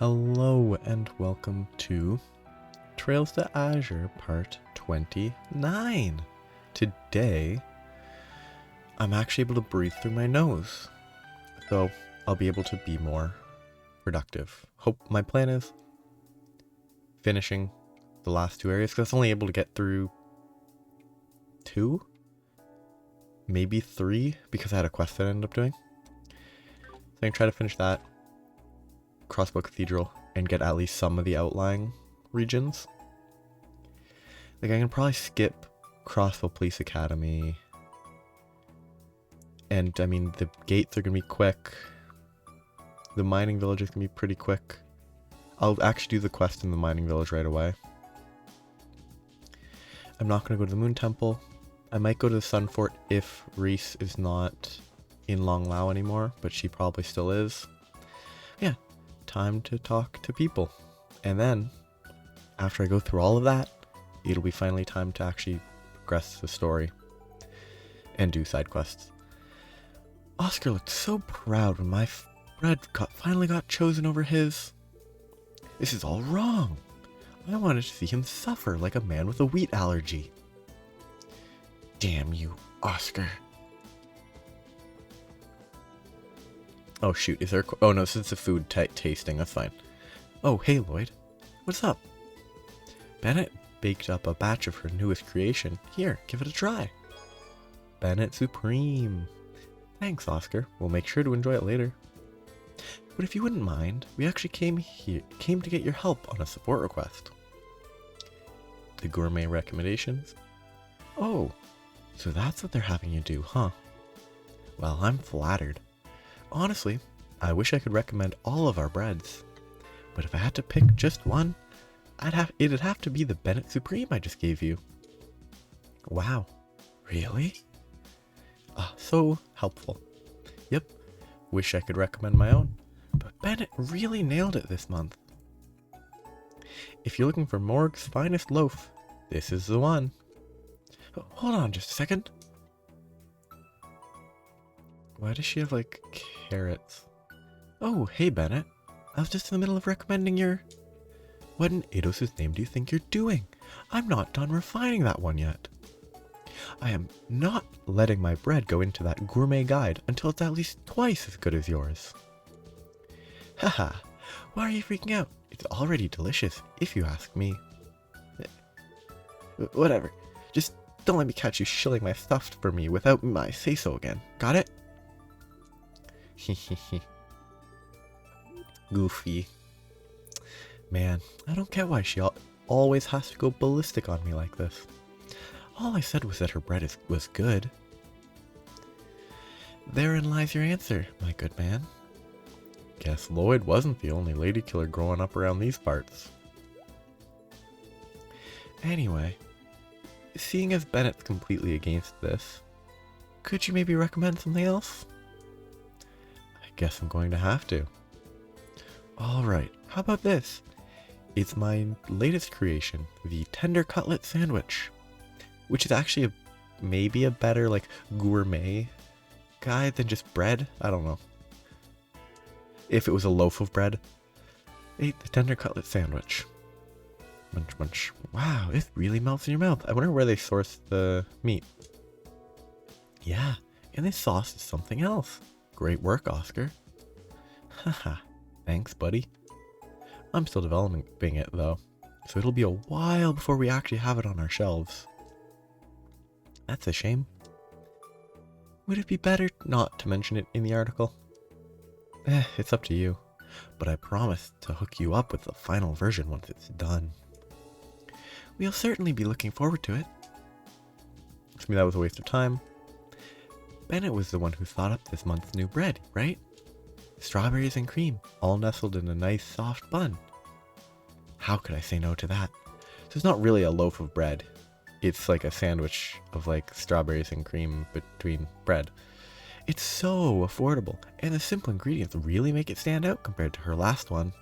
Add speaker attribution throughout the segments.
Speaker 1: Hello and welcome to Trails to Azure Part 29. Today, I'm actually able to breathe through my nose, so I'll be able to be more productive. My plan is finishing the last two areas, because I was only able to get through 2, maybe 3, because I had a quest that I ended up doing. So I can try to finish that, Crossbell Cathedral, and get at least some of the outlying regions. Like, I can probably skip Crossbell Police Academy. And, I mean, the gates are going to be quick. The mining village is going to be pretty quick. I'll actually do the quest in the mining village right away. I'm not going to go to the Moon Temple. I might go to the Sun Fort if Reese is not in Long Lao anymore, but she probably still is. Yeah, time to talk to people. And then, after I go through all of that, it'll be finally time to actually progress the story and do side quests. Oscar looked so proud when my bread finally got chosen over his. This is all wrong. I wanted to see him suffer like a man with a wheat allergy. Damn you, Oscar. Oh shoot, is there oh no, this is a food tasting, that's fine. Oh, hey Lloyd. What's up? Bennett baked up a batch of her newest creation. Here, give it a try. Bennett Supreme. Thanks, Oscar. We'll make sure to enjoy it later. But if you wouldn't mind, we actually came to get your help on a support request. The gourmet recommendations? Oh, so that's what they're having you do, huh? Well, I'm flattered. Honestly, I wish I could recommend all of our breads. But if I had to pick just one, it'd have to be the Bennett Supreme I just gave you. Wow, really? So helpful. Yep, wish I could recommend my own, but Bennett really nailed it this month. If you're looking for Morg's finest loaf, this is the one. Oh, hold on just a second. Why does she have, like, carrots? Oh, hey Bennett. I was just in the middle of recommending your... What in Ados's name do you think you're doing? I'm not done refining that one yet. I am not letting my bread go into that gourmet guide until it's at least twice as good as yours. Haha, why are you freaking out? It's already delicious, if you ask me. Whatever. Just don't let me catch you shilling my stuff for me without my say-so again. Got it? Goofy. Man, I don't get why she always has to go ballistic on me like this. All I said was that her bread was good. Therein lies your answer, my good man. Guess Lloyd wasn't the only lady killer growing up around these parts. Anyway, seeing as Bennett's completely against this, could you maybe recommend something else? I guess I'm going to have to. Alright, how about this? It's my latest creation, the tender cutlet sandwich, which is actually maybe a better, like, gourmet guide than just bread. I don't know. If it was a loaf of bread. Ate the tender cutlet sandwich. Munch, munch. Wow, it really melts in your mouth. I wonder where they source the meat. Yeah, and this sauce is something else. Great work, Oscar. Haha, thanks, buddy. I'm still developing it, though, so it'll be a while before we actually have it on our shelves. That's a shame. Would it be better not to mention it in the article? It's up to you, but I promise to hook you up with the final version once it's done. We'll certainly be looking forward to it. To me, that was a waste of time. Bennett was the one who thought up this month's new bread, right? Strawberries and cream, all nestled in a nice soft bun. How could I say no to that? So it's not really a loaf of bread. It's like a sandwich of, like, strawberries and cream between bread. It's so affordable, and the simple ingredients really make it stand out compared to her last one.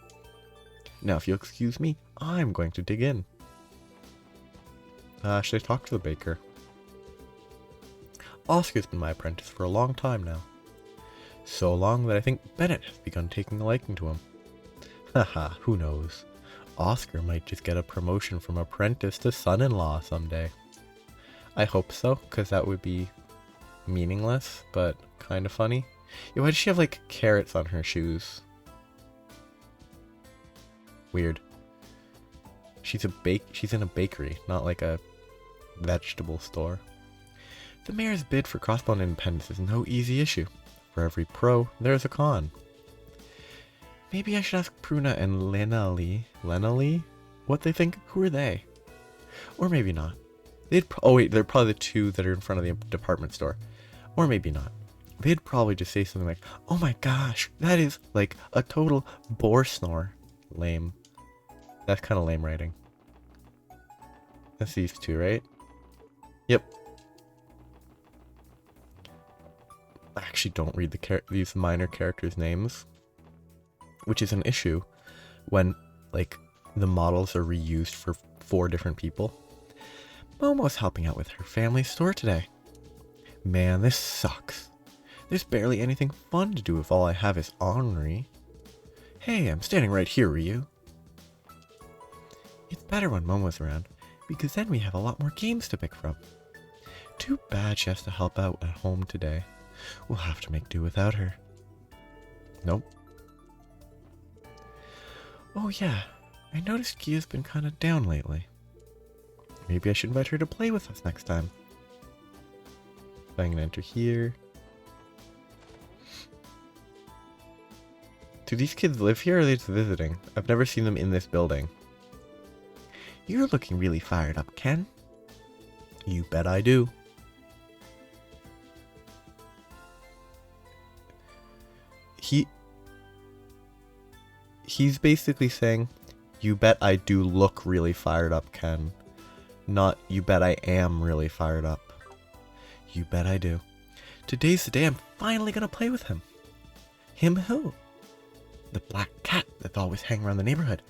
Speaker 1: Now, if you'll excuse me, I'm going to dig in. Should I talk to the baker? Oscar's been my apprentice for a long time now. So long that I think Bennett has begun taking a liking to him. Haha, who knows? Oscar might just get a promotion from apprentice to son-in-law someday. I hope so, because that would be meaningless, but kind of funny. Yeah, why does she have, like, carrots on her shoes? Weird. She's in a bakery, not like a vegetable store. The mayor's bid for Crossbell Independence is no easy issue. For every pro, there's a con. Maybe I should ask Pruna and Lenali what they think. Who are they? Or maybe not. Oh wait, they're probably the two that are in front of the department store. Or maybe not. They'd probably just say something like, "Oh my gosh, that is like a total boar snore." Lame. That's kind of lame writing. That's these two, right? Yep. I actually don't read these minor characters' names, which is an issue when, like, the models are reused for 4 different people. Momo's helping out with her family store today. Man, this sucks. There's barely anything fun to do if all I have is ornery. Hey, I'm standing right here, Ryu. It's better when Momo's around, because then we have a lot more games to pick from. Too bad she has to help out at home today. We'll have to make do without her. Nope. Oh yeah, I noticed Kia's been kind of down lately. Maybe I should invite her to play with us next time. So I'm gonna enter here. Do these kids live here or are they just visiting? I've never seen them in this building. You're looking really fired up, Ken. You bet I do. He's basically saying, you bet I do look really fired up, Ken. Not, you bet I am really fired up. You bet I do. Today's the day I'm finally gonna play with him. Him who? The black cat that's always hanging around the neighborhood.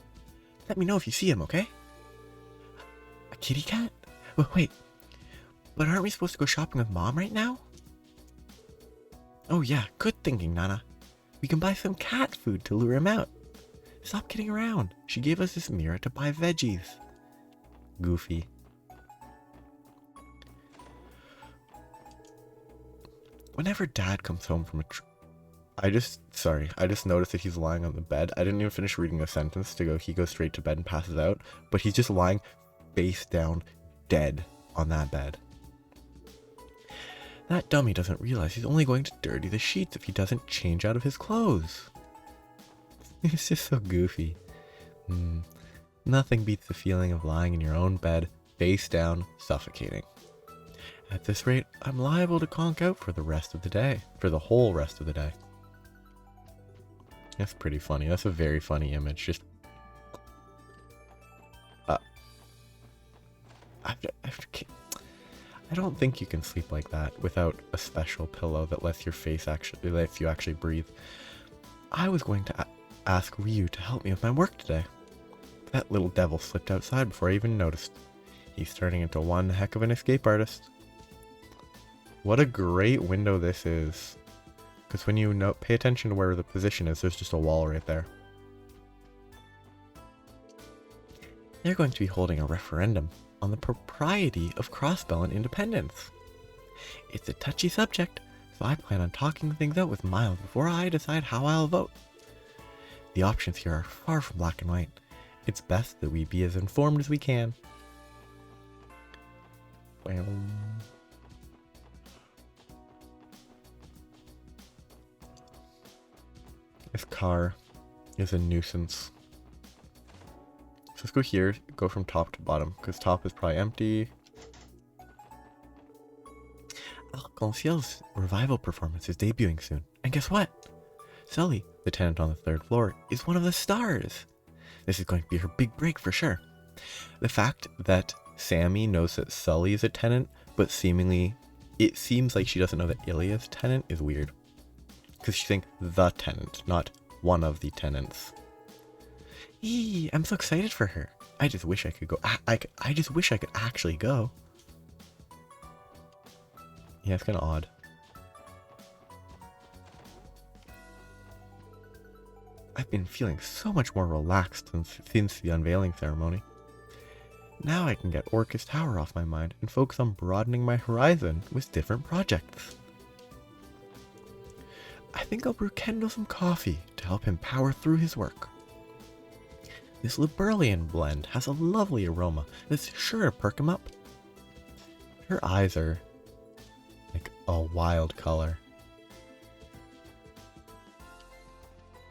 Speaker 1: Let me know if you see him, okay? A kitty cat? Wait, but aren't we supposed to go shopping with Mom right now? Oh yeah, good thinking, Nana. We can buy some cat food to lure him out. Stop kidding around. She gave us this mirror to buy veggies. Goofy. Whenever Dad comes home from I just noticed that he's lying on the bed. I didn't even finish reading a sentence to go, he goes straight to bed and passes out. But he's just lying face down, dead on that bed. That dummy doesn't realize he's only going to dirty the sheets if he doesn't change out of his clothes. It's just so goofy. Nothing beats the feeling of lying in your own bed, face down, suffocating. At this rate, I'm liable to conk out for the rest of the day. For the whole rest of the day. That's pretty funny. That's a very funny image. Just... I don't think you can sleep like that without a special pillow that lets you actually breathe. I was going to ask Ryu to help me with my work today. That little devil slipped outside before I even noticed. He's turning into one heck of an escape artist. What a great window this is. Because when you pay attention to where the position is, there's just a wall right there. They're going to be holding a referendum on the propriety of Crossbell and independence. It's a touchy subject, so I plan on talking things out with Miles before I decide how I'll vote. The options here are far from black and white. It's best that we be as informed as we can. Well... This car is a nuisance. So let's go here, go from top to bottom, because top is probably empty. Arc-en-Ciel's revival performance is debuting soon. And guess what? Sully, the tenant on the 3rd floor, is one of the stars. This is going to be her big break for sure. The fact that Sammy knows that Sully is a tenant, but seemingly it seems like she doesn't know that Ilya's tenant is weird. Because she's saying the tenant, not one of the tenants. Eee, I'm so excited for her. I just wish I could go. I just wish I could actually go. Yeah, it's kind of odd. I've been feeling so much more relaxed since the unveiling ceremony. Now I can get Orcus Tower off my mind and focus on broadening my horizon with different projects. I think I'll brew Kendall some coffee to help him power through his work. This Liberlian blend has a lovely aroma that's sure to perk him up. Her eyes are like a wild color.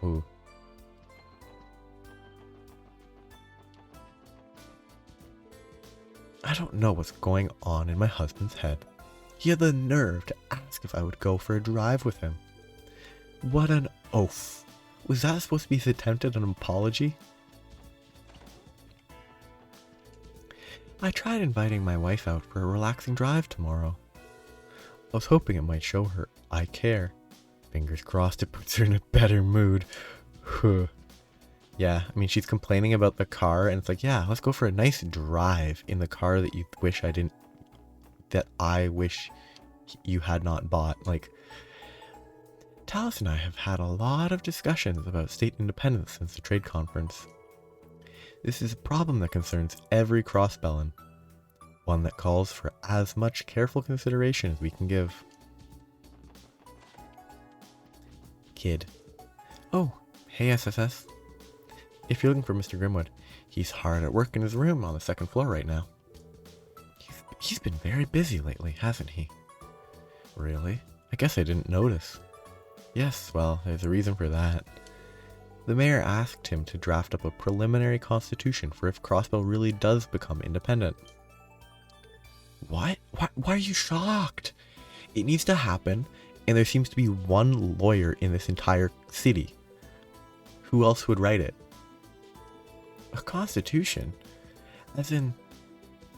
Speaker 1: Ooh. I don't know what's going on in my husband's head. He had the nerve to ask if I would go for a drive with him. What an oaf. Was that supposed to be his attempt at an apology? I tried inviting my wife out for a relaxing drive tomorrow. I was hoping it might show her I care. Fingers crossed it puts her in a better mood. Yeah, I mean, she's complaining about the car, and it's like, yeah, let's go for a nice drive in the car that I wish you had not bought. Like, Talus and I have had a lot of discussions about state independence since the trade conference. This is a problem that concerns every Crossbellan, one that calls for as much careful consideration as we can give. Kid. Oh, hey SSS. If you're looking for Mr. Grimwood, he's hard at work in his room on the second floor right now. He's been very busy lately, hasn't he? Really? I guess I didn't notice. Yes, well, there's a reason for that. The mayor asked him to draft up a preliminary constitution for if Crossbell really does become independent. What? Why are you shocked? It needs to happen, and there seems to be one lawyer in this entire city. Who else would write it? A constitution? As in,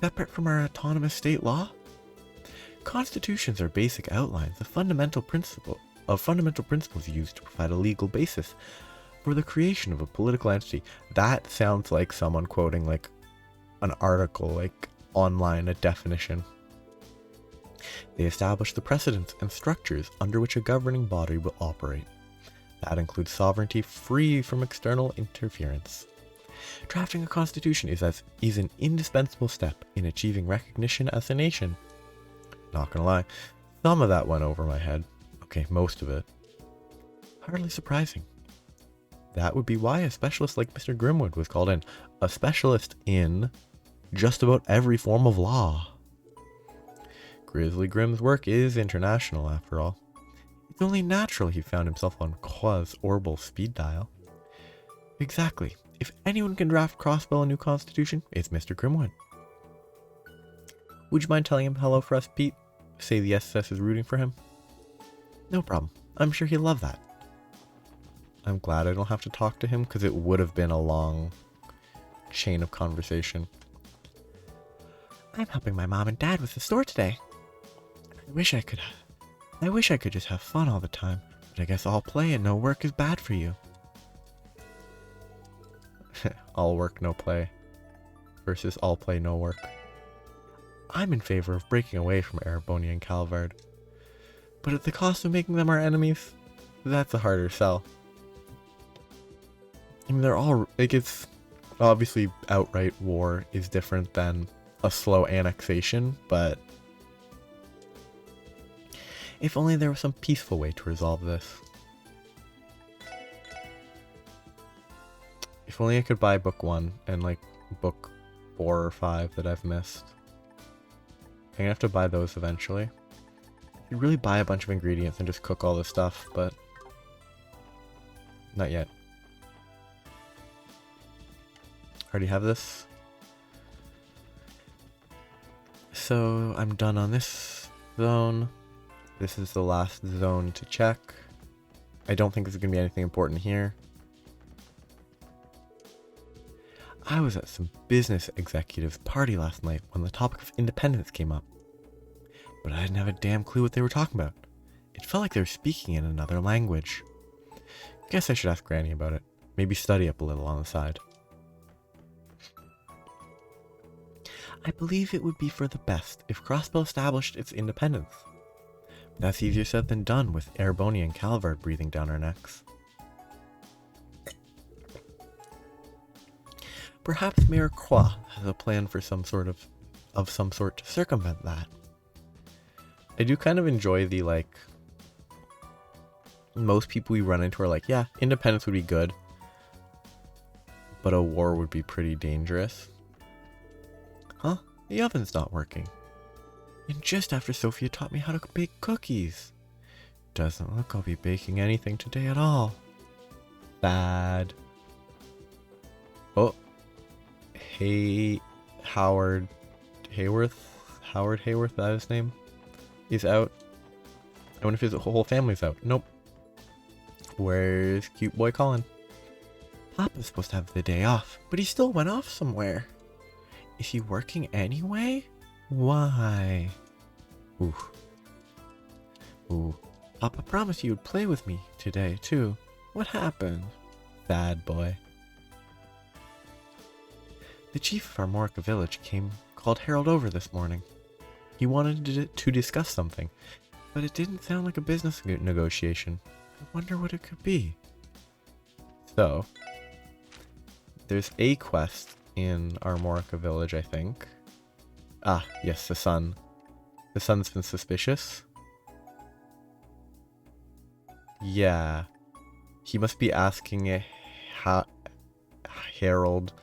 Speaker 1: separate from our autonomous state law? Constitutions are basic outlines of fundamental principles used to provide a legal basis for the creation of a political entity. That sounds like someone quoting like an article, like online, a definition. They establish the precedents and structures under which a governing body will operate. That includes sovereignty free from external interference. Drafting a constitution is an indispensable step in achieving recognition as a nation. Not gonna lie, some of that went over my head. Okay, most of it. Hardly surprising. That would be why a specialist like Mr. Grimwood was called in. A specialist in just about every form of law. Grizzly Grimm's work is international, after all. It's only natural he found himself on Qua's orbital speed dial. Exactly. If anyone can draft Crossbell a new constitution, it's Mr. Grimwood. Would you mind telling him hello for us, Pete? Say the SS is rooting for him? No problem. I'm sure he'll love that. I'm glad I don't have to talk to him, because it would have been a long chain of conversation. I'm helping my mom and dad with the store today. I wish I could just have fun all the time, but I guess all play and no work is bad for you. All work, no play versus all play, no work. I'm in favor of breaking away from Erebonia and Calvard, but at the cost of making them our enemies, that's a harder sell. I mean, they're all, like, it's obviously outright war is different than a slow annexation, but if only there was some peaceful way to resolve this. If only I could buy book 1 and like book 4 or 5 that I've missed. I'm gonna have to buy those eventually. You'd really buy a bunch of ingredients and just cook all this stuff, but not yet. Already have this. So I'm done on this zone. This is the last zone to check. I don't think there's gonna be anything important here. I was at some business executives' party last night when the topic of independence came up, but I didn't have a damn clue what they were talking about. It felt like they were speaking in another language. Guess I should ask Granny about it. Maybe study up a little on the side. I believe it would be for the best if Crossbell established its independence. But that's easier said than done with Erebonia and Calvard breathing down our necks. Perhaps Mayor Croix has a plan for some sort to circumvent that. I do kind of enjoy the, like, most people we run into are like, yeah, independence would be good, but a war would be pretty dangerous. Huh? The oven's not working. And just after Sophia taught me how to bake cookies. Doesn't look I'll be baking anything today at all. Bad. Oh. Hey, Howard Hayworth, that his name, is out. I wonder if his whole family's out. Nope. Where's cute boy Colin? Papa's supposed to have the day off, but he still went off somewhere. Is he working anyway? Why? Ooh. Ooh. Papa promised you would play with me today, too. What happened? Bad boy. The chief of Armorica village called Harold over this morning. He wanted to discuss something, but it didn't sound like a business negotiation. I wonder what it could be. So, there's a quest in Armorica village, I think. Ah, yes, the sun. The sun's been suspicious. Yeah. He must be asking Harold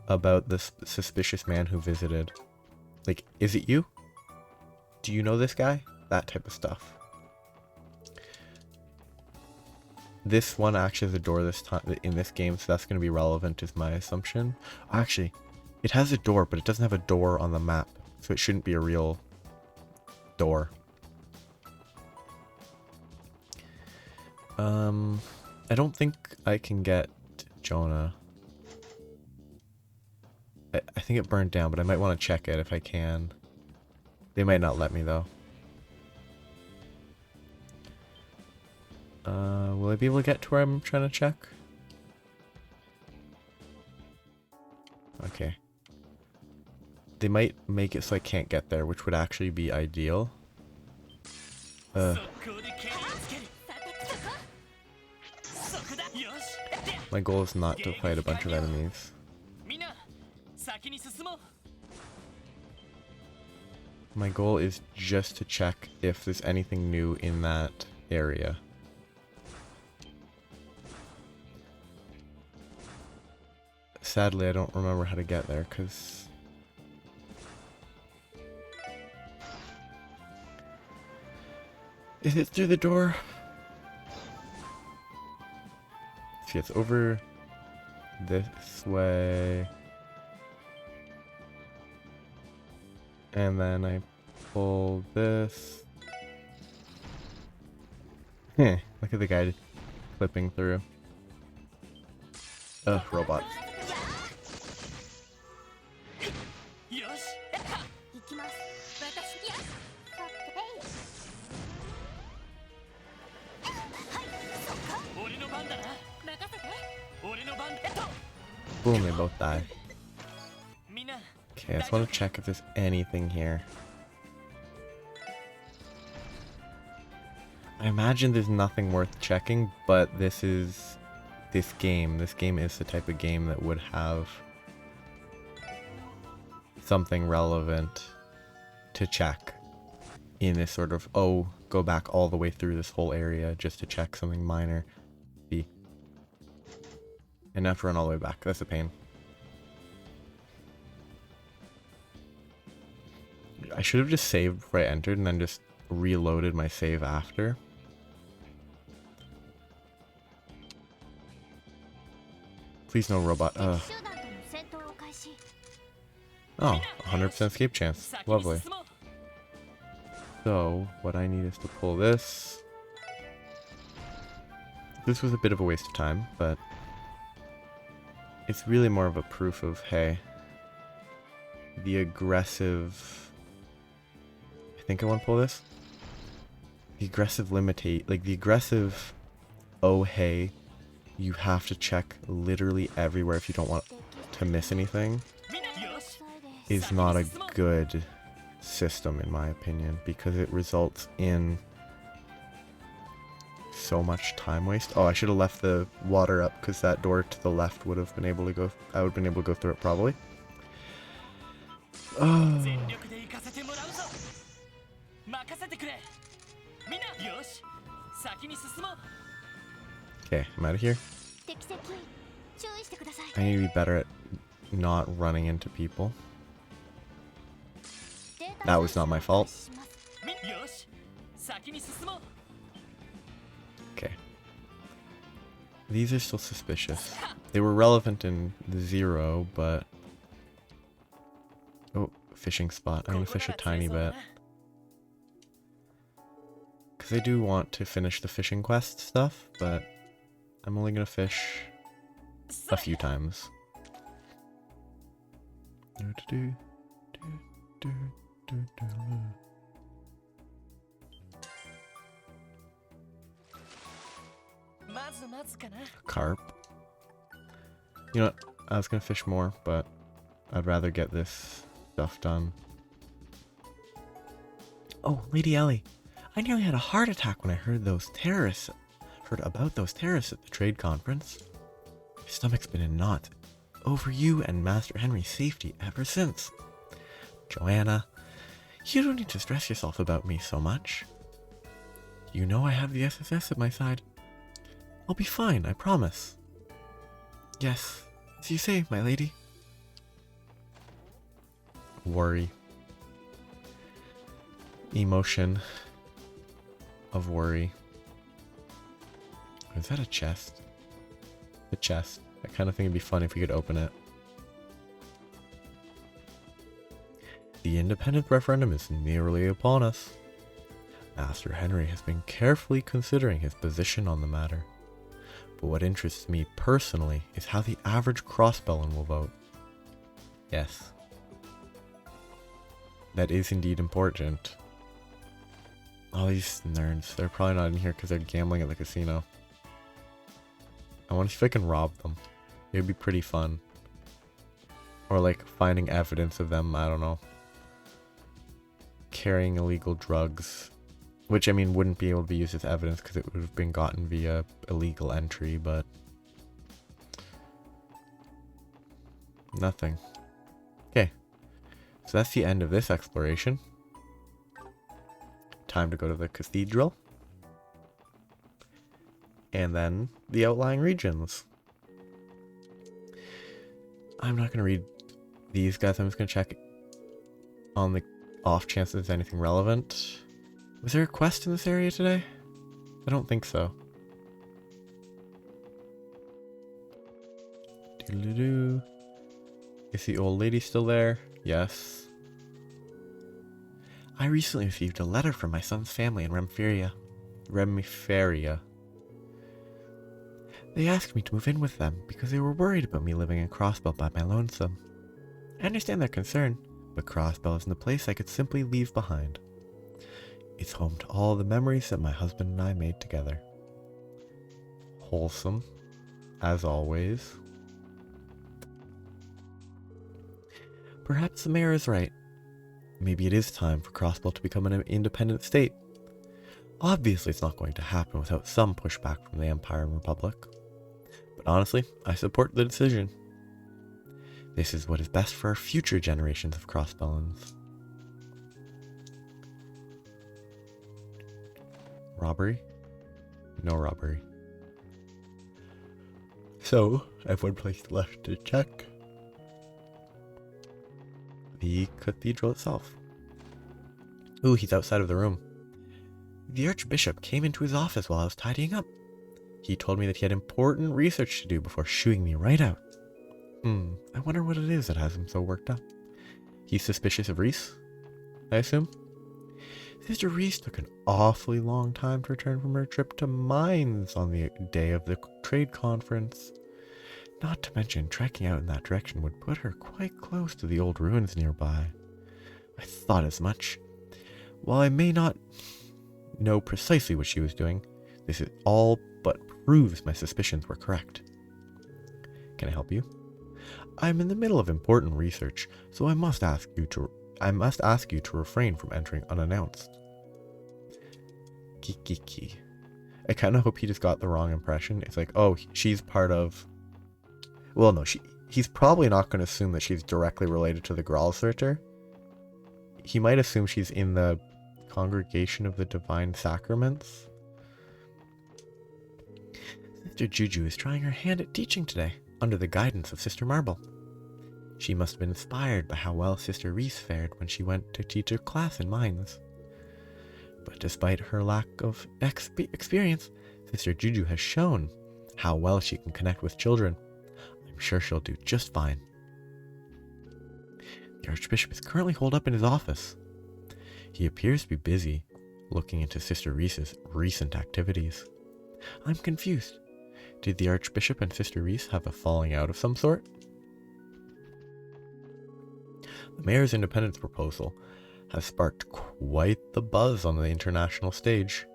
Speaker 1: about this suspicious man who visited. Like, is it you? Do you know this guy? That type of stuff. This one actually has a door this time in this game, so that's going to be relevant is my assumption. Actually, it has a door, but it doesn't have a door on the map, so it shouldn't be a real door. I don't think I can get Jonah. I think it burned down, but I might want to check it if I can. They might not let me, though. Will I be able to get to where I'm trying to check? Okay. They might make it so I can't get there, which would actually be ideal. My goal is not to fight a bunch of enemies. My goal is just to check if there's anything new in that area. Sadly, I don't remember how to get there, because... Is it through the door? See, it's over this way. And then I pull this. Look at the guy clipping through. Ugh, robots. Boom, they both die. Okay, I just want to check if there's anything here. I imagine there's nothing worth checking, but this game is the type of game that would have something relevant to check in this sort of, oh, go back all the way through this whole area just to check something minor. And have to run all the way back. That's a pain. I should have just saved before I entered and then just reloaded my save after. Please no robot. Oh, 100% escape chance. Lovely. So, what I need is to pull this. This was a bit of a waste of time, but it's really more of a proof of, hey, the aggressive... I think I want to pull this. The aggressive the aggressive, oh hey, you have to check literally everywhere if you don't want to miss anything, is not a good system in my opinion, because it results in so much time waste. Oh, I should have left the water up because that door to the left would have been able to go. I would have been able to go through it probably. Oh. Okay, I'm out of here. I need to be better at not running into people. That was not my fault. Okay. These are still suspicious. They were relevant in 0, but... Oh, fishing spot. I'm gonna fish a tiny bit. Because I do want to finish the fishing quest stuff, but I'm only gonna fish a few times. Carp. You know what? I was gonna fish more, but I'd rather get this stuff done. Oh, Lady Ellie. I nearly had a heart attack when I heard about those terrorists at the trade conference. My stomach's been in knots over you and Master Henry's safety ever since. Joanna, you don't need to stress yourself about me so much. You know I have the SSS at my side. I'll be fine, I promise. Yes, as you say, my lady. Worry. Emotion of worry. Is that a chest? The chest. I kind of think it'd be fun if we could open it. The independent referendum is nearly upon us. Master Henry has been carefully considering his position on the matter. But what interests me personally is how the average Crossbellan will vote. Yes. That is indeed important. All these nerds, they're probably not in here because they're gambling at the casino. I want to see if I can rob them. It would be pretty fun. Or like finding evidence of them, I don't know. Carrying illegal drugs. Which, I mean, wouldn't be able to be used as evidence because it would have been gotten via illegal entry, but... nothing. Okay. So that's the end of this exploration. Time to go to the cathedral. And then the outlying regions. I'm not going to read these guys. I'm just going to check on the off chance there's anything relevant. Was there a quest in this area today? I don't think so. Doodle-doo. Is the old lady still there? Yes. I recently received a letter from my son's family in Remferia. They asked me to move in with them because they were worried about me living in Crossbell by my lonesome. I understand their concern, but Crossbell isn't a place I could simply leave behind. It's home to all the memories that my husband and I made together. Wholesome, as always. Perhaps the mayor is right. Maybe it is time for Crossbell to become an independent state. Obviously it's not going to happen without some pushback from the Empire and Republic. But honestly, I support the decision. This is what is best for our future generations of Crossbellans. Robbery? No robbery. So, I have one place left to check. The cathedral itself. Ooh, he's outside of the room. The Archbishop came into his office while I was tidying up. He told me that he had important research to do before shooing me right out. I wonder what it is that has him so worked up. He's suspicious of Reese, I assume? Sister Reese took an awfully long time to return from her trip to mines on the day of the trade conference. Not to mention, trekking out in that direction would put her quite close to the old ruins nearby. I thought as much. While I may not know precisely what she was doing, this is all but proves my suspicions were correct. Can I help you? I'm in the middle of important research, so I must ask you to refrain from entering unannounced. Kikiki. I kind of hope he just got the wrong impression. It's like, oh, she's part of... Well, no, he's probably not going to assume that she's directly related to the Gralsritter. He might assume she's in the Congregation of the Divine Sacraments. Sister Juju is trying her hand at teaching today, under the guidance of Sister Marble. She must have been inspired by how well Sister Reese fared when she went to teach a class in mines. But despite her lack of experience, Sister Juju has shown how well she can connect with children. I'm sure she'll do just fine. The Archbishop is currently holed up in his office. He appears to be busy, looking into Sister Reese's recent activities. I'm confused. Did the Archbishop and Sister Reese have a falling out of some sort? The Mayor's independence proposal has sparked quite the buzz on the international stage.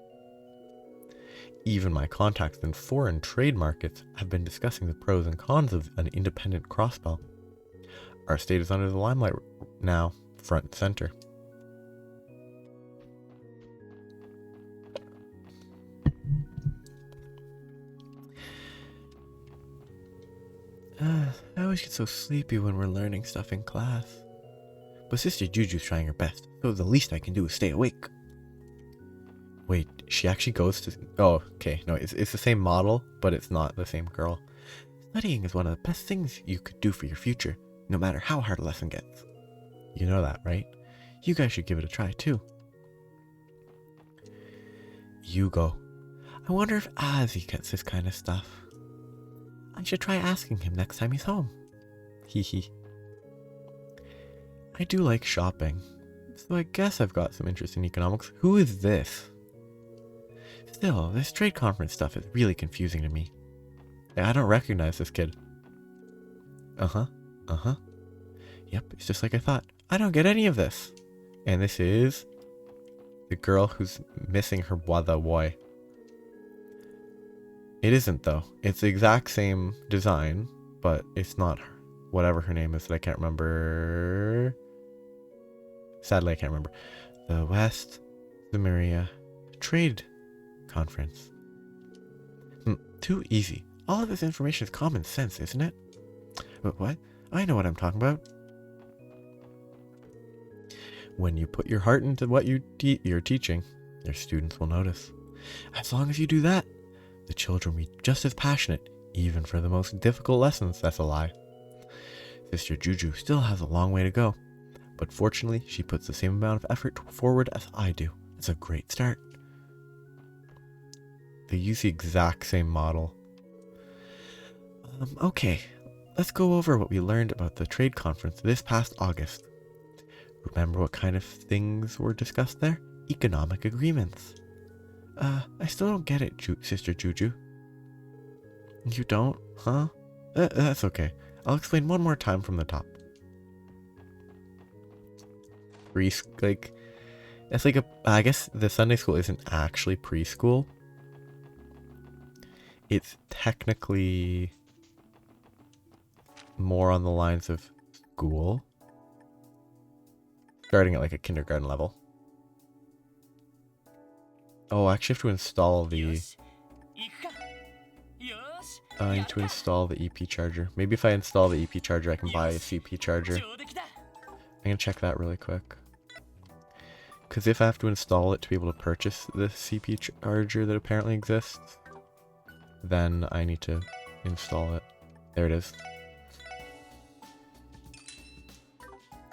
Speaker 1: Even my contacts in foreign trade markets have been discussing the pros and cons of an independent Crossbell. Our state is under the limelight now, front and center. I always get so sleepy when we're learning stuff in class. But Sister Juju's trying her best, so the least I can do is stay awake. Wait, she actually goes to... Oh, okay, no, it's the same model, but it's not the same girl. Studying is one of the best things you could do for your future, no matter how hard a lesson gets. You know that, right? You guys should give it a try, too. You go. I wonder if Ozzy gets this kind of stuff. I should try asking him next time he's home. Hee hee. I do like shopping, so I guess I've got some interest in economics. Who is this? Still, this trade conference stuff is really confusing to me. I don't recognize this kid. Uh-huh. Yep, it's just like I thought. I don't get any of this. And this is the girl who's missing her boy. It isn't, though. It's the exact same design, but it's not her. Whatever her name is that I can't remember. Sadly, I can't remember. The West Lemuria Trade Conference. Too easy. All of this information is common sense, isn't it? But what? I know what I'm talking about. When you put your heart into what you're teaching, your students will notice. As long as you do that, the children will be just as passionate, even for the most difficult lessons. That's a lie. Sister Juju still has a long way to go, but fortunately, she puts the same amount of effort forward as I do. It's a great start. They use the exact same model. Okay, let's go over what we learned about the trade conference this past August. Remember what kind of things were discussed there? Economic agreements. I still don't get it, Sister Juju. You don't? Huh? That's okay. I'll explain one more time from the top. It's like I guess the Sunday school isn't actually preschool. It's technically more on the lines of school. Starting at like a kindergarten level. Oh, I actually have to install the... I need to install the EP charger. Maybe if I install the EP charger, I can buy a CP charger. I'm gonna check that really quick. Because if I have to install it to be able to purchase the CP charger that apparently exists, then I need to install it. There it is.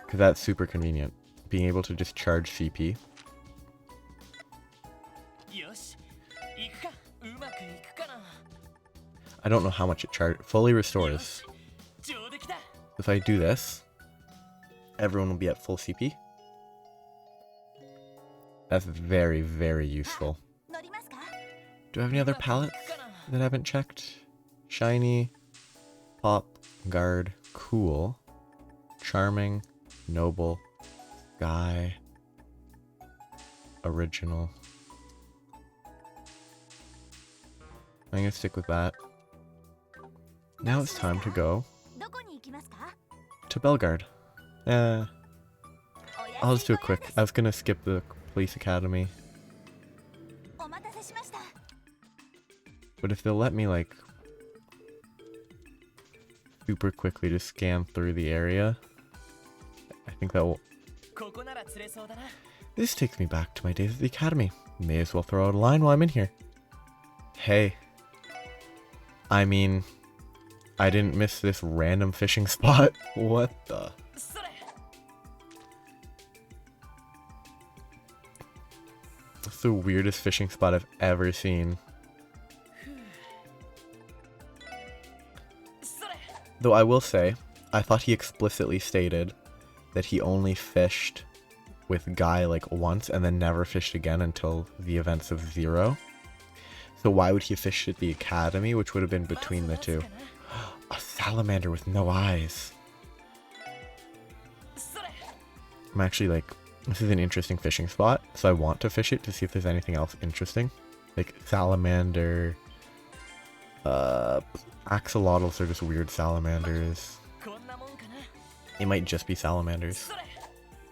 Speaker 1: Because that's super convenient. Being able to just charge CP. I don't know how much it fully restores. If I do this, everyone will be at full CP. That's very, very useful. Do I have any other palettes that I haven't checked? Shiny, Pop, Guard, Cool, Charming, Noble, Sky, Original. I'm gonna stick with that. Now it's time to go to Bellegarde. I'll just do it quick. I was gonna skip the police academy. But if they'll let me, like, super quickly just scan through the area, I think that will... This takes me back to my days at the academy. May as well throw out a line while I'm in here. Hey. I mean, I didn't miss this random fishing spot. What the... That's the weirdest fishing spot I've ever seen. Though I will say, I thought he explicitly stated that he only fished with Guy like once and then never fished again until the events of Zero. So why would he fish at the academy, which would have been between the two? A salamander with no eyes. I'm actually like, this is an interesting fishing spot, so I want to fish it to see if there's anything else interesting. Like salamander, axolotls are just weird salamanders. It might just be salamanders.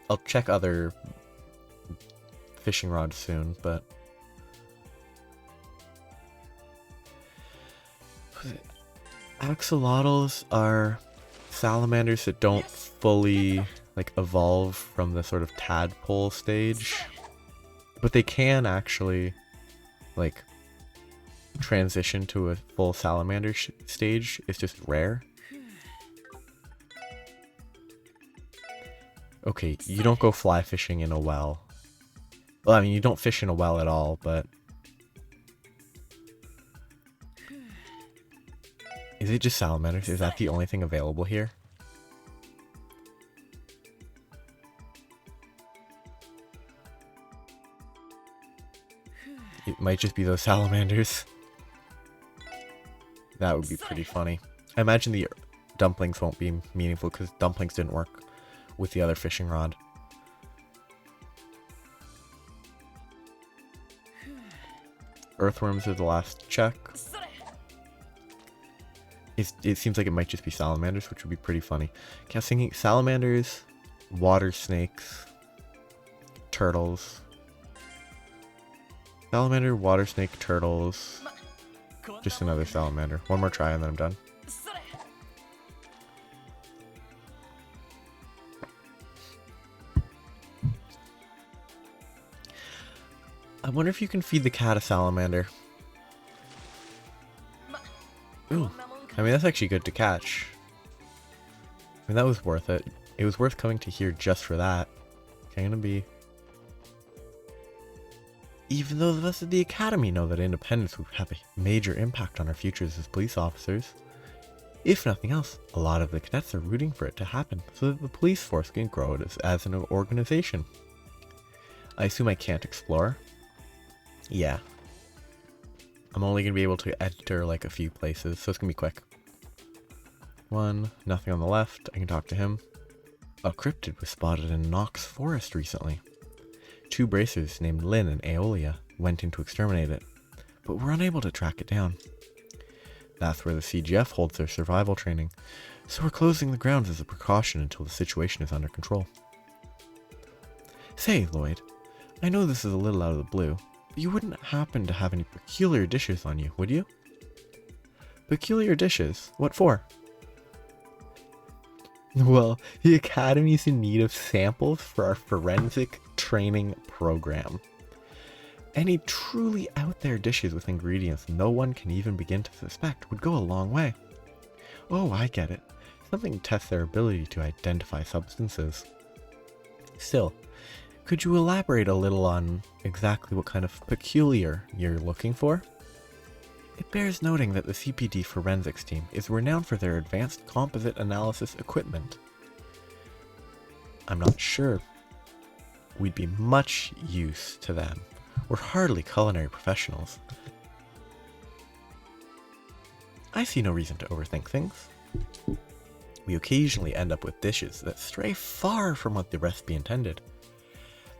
Speaker 1: I'll check other fishing rods soon, but... Axolotls are salamanders that don't fully, like, evolve from the sort of tadpole stage. But they can actually, like, transition to a full salamander stage. It's just rare. Okay, you don't go fly fishing in a well. Well, I mean, you don't fish in a well at all, but... Is it just salamanders? Is that the only thing available here? It might just be those salamanders. That would be pretty funny. I imagine the dumplings won't be meaningful because dumplings didn't work with the other fishing rod. Earthworms are the last check. It seems like it might just be salamanders, which would be pretty funny. Okay, I was thinking salamanders, water snakes, turtles. Salamander, water snake, turtles. Just another salamander. One more try and then I'm done. I wonder if you can feed the cat a salamander. Ooh. I mean, that's actually good to catch. I mean, that was worth it. It was worth coming to here just for that. Okay, I'm gonna be... Even though the rest of the academy know that independence would have a major impact on our futures as police officers, if nothing else, a lot of the cadets are rooting for it to happen so that the police force can grow as an organization. I assume I can't explore? Yeah. I'm only going to be able to enter like a few places, so it's going to be quick. One, nothing on the left, I can talk to him. A cryptid was spotted in Knox Forest recently. 2 bracers named Lynn and Aeolia went in to exterminate it, but were unable to track it down. That's where the CGF holds their survival training, so we're closing the grounds as a precaution until the situation is under control. Say, Lloyd, I know this is a little out of the blue, but you wouldn't happen to have any peculiar dishes on you, would you? Peculiar dishes? What for? Well, the Academy's in need of samples for our forensic training program. Any truly out there dishes with ingredients no one can even begin to suspect would go a long way. Oh, I get it. Something to test their ability to identify substances. Still, could you elaborate a little on exactly what kind of peculiar you're looking for? It bears noting that the CPD forensics team is renowned for their advanced composite analysis equipment. I'm not sure we'd be much use to them. We're hardly culinary professionals. I see no reason to overthink things. We occasionally end up with dishes that stray far from what the recipe intended.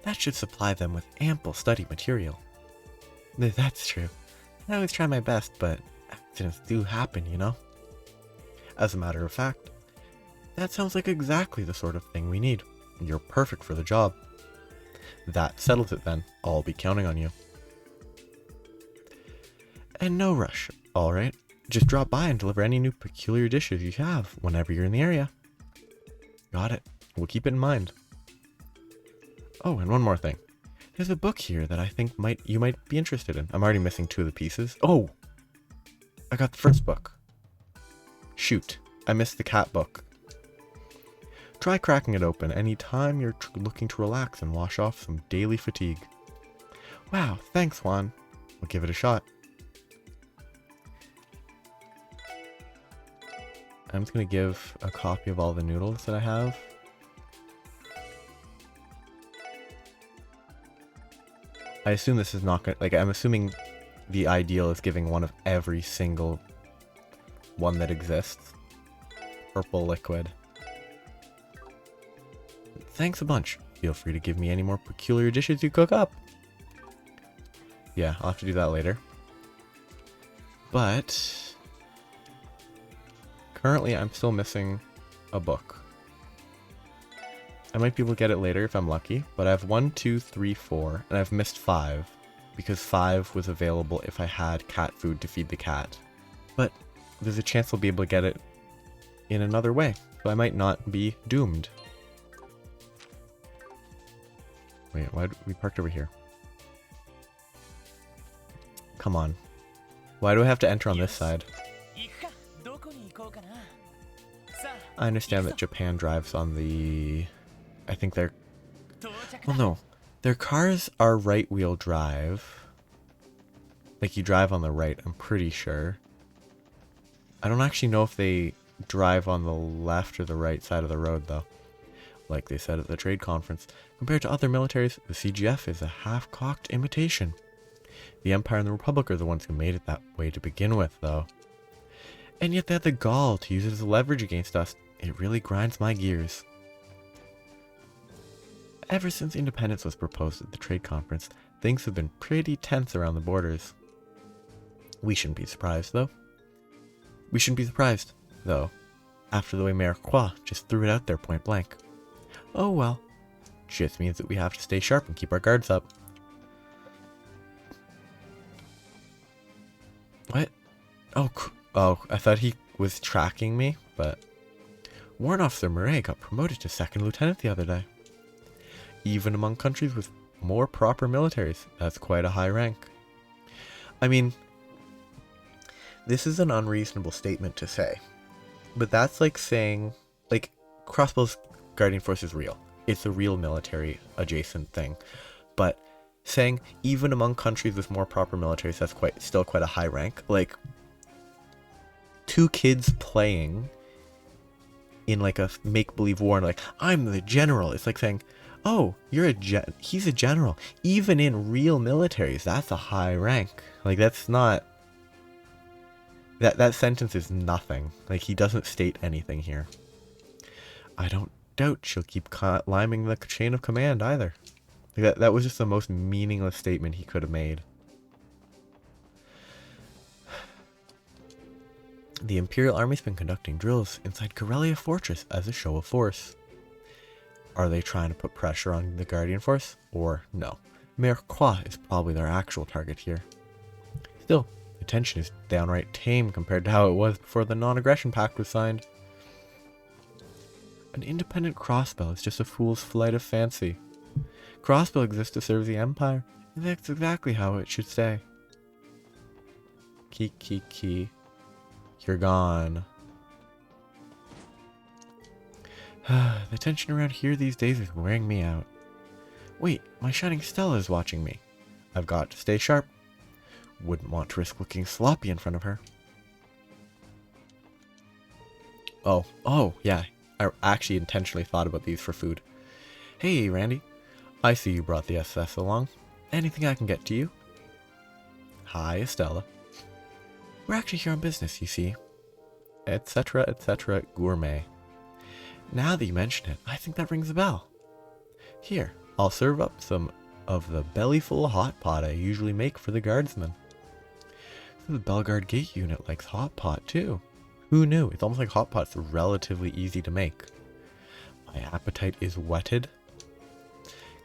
Speaker 1: That should supply them with ample study material. That's true. I always try my best, but accidents do happen, you know? As a matter of fact, that sounds like exactly the sort of thing we need. You're perfect for the job. That settles it then. I'll be counting on you. And no rush. Alright, just drop by and deliver any new peculiar dishes you have whenever you're in the area. Got it. We'll keep it in mind. Oh, and one more thing. There's a book here that I think you might be interested in. I'm already missing 2 of the pieces. Oh! I got the first book. Shoot, I missed the cat book. Try cracking it open anytime you're looking to relax and wash off some daily fatigue. Wow, thanks, Juan. We'll give it a shot. I'm just going to give a copy of all the noodles that I have. I assume this is not going to... Like, I'm assuming the ideal is giving one of every single one that exists. Purple liquid. Thanks a bunch. Feel free to give me any more peculiar dishes you cook up. Yeah, I'll have to do that later. But currently I'm still missing a book. I might be able to get it later if I'm lucky, but I have 1, 2, 3, 4, and I've missed 5 because 5 was available if I had cat food to feed the cat. But there's a chance I'll be able to get it in another way, so I might not be doomed. Wait, why we parked over here? Come on. Why do I have to enter on this side? I understand that Japan drives on the... I think they're... Well, no. Their cars are right-wheel drive. Like, you drive on the right, I'm pretty sure. I don't actually know if they drive on the left or the right side of the road, though. Like they said at the trade conference, compared to other militaries, the CGF is a half-cocked imitation. The Empire and the Republic are the ones who made it that way to begin with, though. And yet they had the gall to use it as leverage against us. It really grinds my gears. Ever since independence was proposed at the trade conference, things have been pretty tense around the borders. We shouldn't be surprised, though. After the way Mayor Croix just threw it out there point blank. Oh well. Just means that we have to stay sharp and keep our guards up. What? Oh, I thought he was tracking me, but... Warrant Officer Murray got promoted to 2nd Lieutenant the other day. Even among countries with more proper militaries, that's quite a high rank. I mean, this is an unreasonable statement to say, but that's like saying, like, Crossbell's Guardian Force is real. It's a real military adjacent thing, but saying even among countries with more proper militaries, that's still quite a high rank. Like, 2 kids playing in like a make-believe war and like, I'm the general. It's like saying, oh, he's a general. Even in real militaries, that's a high rank. Like, that's not... That sentence is nothing. Like, he doesn't state anything here. I don't doubt she'll keep climbing the chain of command either. Like, that was just the most meaningless statement he could have made. The Imperial Army's been conducting drills inside Corellia Fortress as a show of force. Are they trying to put pressure on the Guardian Force? Or no? Mayor Croix is probably their actual target here. Still, the tension is downright tame compared to how it was before the non-aggression pact was signed. An independent Crossbell is just a fool's flight of fancy. Crossbell exists to serve the Empire, and that's exactly how it should stay. Key. You're gone. The tension around here these days is wearing me out. Wait, my shining Stella is watching me. I've got to stay sharp. Wouldn't want to risk looking sloppy in front of her. Oh, yeah. I actually intentionally thought about these for food. Hey, Randy. I see you brought the SS along. Anything I can get to you? Hi, Estella. We're actually here on business, you see. Etc. Gourmet. Now that you mention it, I think that rings a bell. Here, I'll serve up some of the bellyful hot pot I usually make for the guardsmen. So the Bellegarde Gate unit likes hot pot too. Who knew? It's almost like hot pot's relatively easy to make. My appetite is whetted.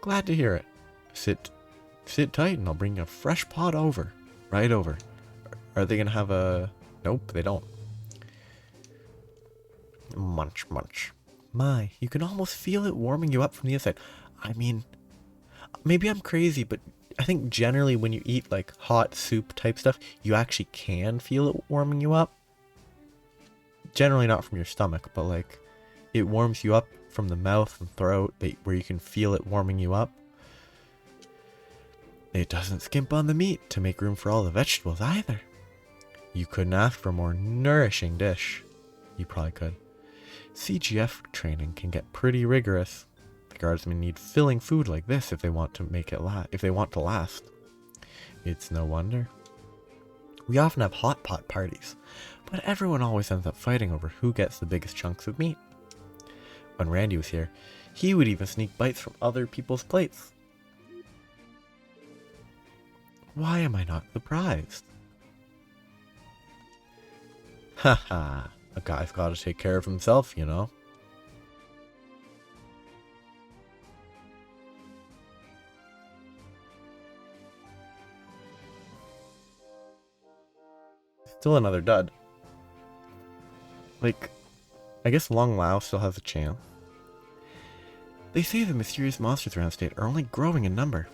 Speaker 1: Glad to hear it. Sit tight and I'll bring a fresh pot over. Right over. Are they gonna have a... Nope, they don't. Munch, munch. My, you can almost feel it warming you up from the inside. I mean, maybe I'm crazy, but I think generally when you eat like hot soup type stuff, you actually can feel it warming you up. Generally not from your stomach, but like it warms you up from the mouth and throat, where you can feel it warming you up. It doesn't skimp on the meat to make room for all the vegetables either. You couldn't ask for a more nourishing dish. You probably could. CGF training can get pretty rigorous. The guardsmen need filling food like this if they want to make it last. It's no wonder. We often have hot pot parties, but everyone always ends up fighting over who gets the biggest chunks of meat. When Randy was here, he would even sneak bites from other people's plates. Why am I not surprised? Haha, a guy's gotta take care of himself, you know. Still another dud. Like, I guess Long Lao still has a chance. They say the mysterious monsters around the state are only growing in number.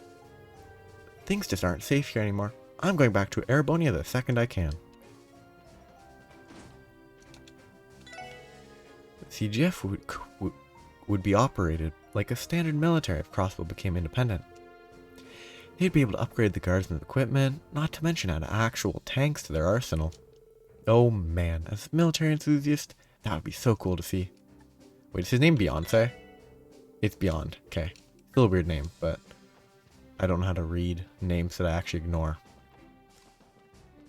Speaker 1: Things just aren't safe here anymore. I'm going back to Erebonia the second I can. CGF would be operated like a standard military if Crossbell became independent. They'd be able to upgrade the guardsmen's equipment, not to mention add actual tanks to their arsenal. Oh man, as a military enthusiast, that would be so cool to see. Wait, is his name Beyonce? It's Beyond, okay. Still a weird name, but I don't know how to read names that I actually ignore.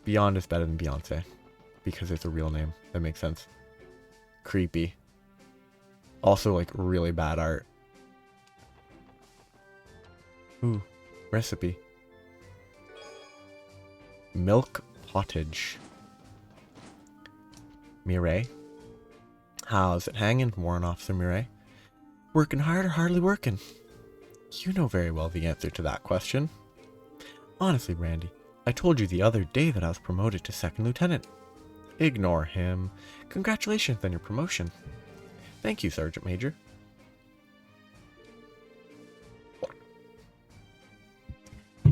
Speaker 1: Beyond is better than Beyonce, because it's a real name. That makes sense. Creepy. Also, like, really bad art. Ooh, recipe. Milk pottage. Mireille. How's it hanging, Warrant Officer Mireille? Working hard or hardly working? You know very well the answer to that question. Honestly, Randy, I told you the other day that I was promoted to second lieutenant. Ignore him. Congratulations on your promotion. Thank you, Sergeant Major.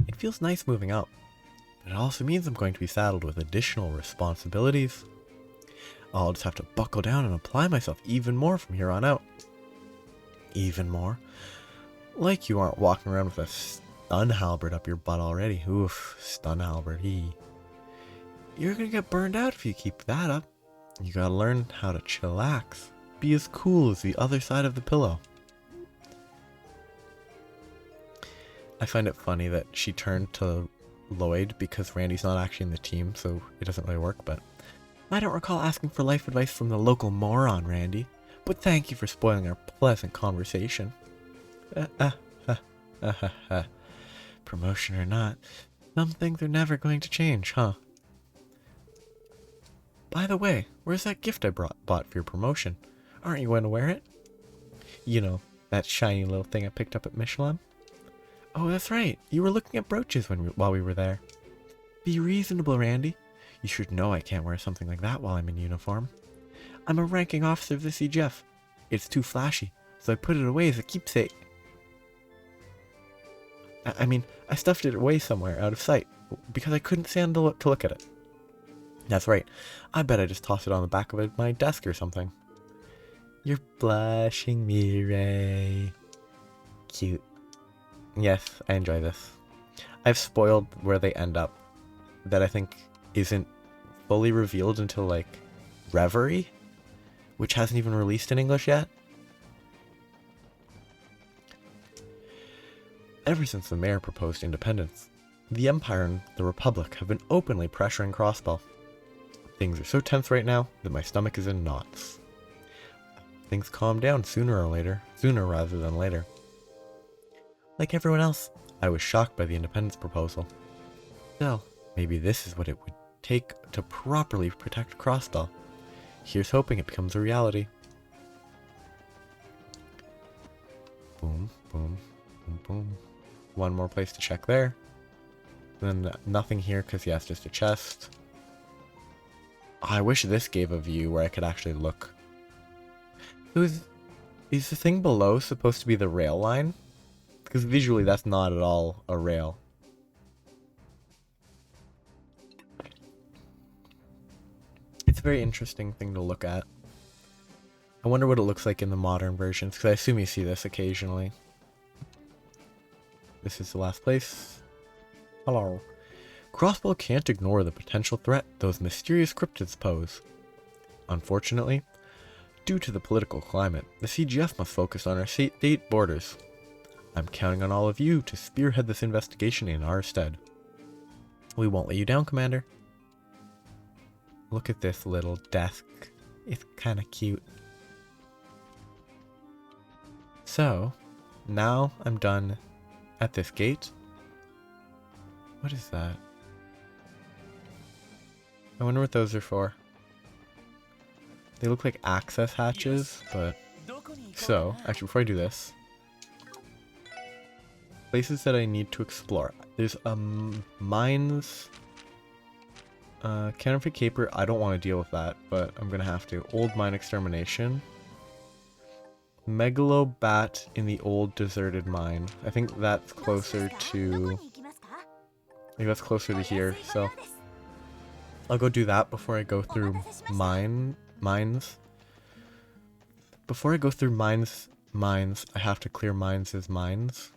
Speaker 1: It feels nice moving up, but it also means I'm going to be saddled with additional responsibilities. I'll just have to buckle down and apply myself even more from here on out. Even more? Like you aren't walking around with a stun halberd up your butt already. Oof, stun halberd, You're gonna get burned out if you keep that up. You gotta learn how to chillax. Be as cool as the other side of the pillow. I find it funny that she turned to Lloyd because Randy's not actually in the team, so it doesn't really work, but I don't recall asking for life advice from the local moron, Randy, but thank you for spoiling our pleasant conversation. Promotion or not, some things are never going to change, huh? By the way, where's that gift I bought for your promotion? Aren't you going to wear it? You know, that shiny little thing I picked up at Michelin? Oh, that's right. You were looking at brooches while we were there. Be reasonable, Randy. You should know I can't wear something like that while I'm in uniform. I'm a ranking officer of the CGF. It's too flashy, so I put it away as a keepsake. I mean, I stuffed it away somewhere out of sight, because I couldn't stand to look at it. That's right. I bet I just tossed it on the back of my desk or something. You're blushing, Mireille. Cute. Yes, I enjoy this. I've spoiled where they end up. That I think isn't fully revealed until, like, Reverie, which hasn't even released in English yet. Ever since the mayor proposed independence, the Empire and the Republic have been openly pressuring Crossbell. Things are so tense right now that my stomach is in knots. Things calm down sooner rather than later. Like everyone else, I was shocked by the independence proposal. Still, maybe this is what it would take to properly protect Crossbell. Here's hoping it becomes a reality. Boom, boom, boom, boom. One more place to check there. Then nothing here because, yeah, it's just a chest. I wish this gave a view where I could actually look. Is the thing below supposed to be the rail line? Because visually that's not at all a rail. It's a very interesting thing to look at. I wonder what it looks like in the modern versions, because I assume you see this occasionally. This is the last place. Hello. Crossbell can't ignore the potential threat those mysterious cryptids pose. Unfortunately, due to the political climate, the CGF must focus on our state borders. I'm counting on all of you to spearhead this investigation in our stead. We won't let you down, Commander. Look at this little desk. It's kind of cute. So, now I'm done at this gate. What is that? I wonder what those are for. They look like access hatches, but... So, actually before I do this... Places that I need to explore. There's mines... Counterfeit Caper, I don't want to deal with that, but I'm gonna have to. Old Mine Extermination. Megalobat in the old deserted mine. I think that's closer to... I think that's closer to here, so... I'll go do that before I go through mines. Before I go through mines, I have to clear mines as mines.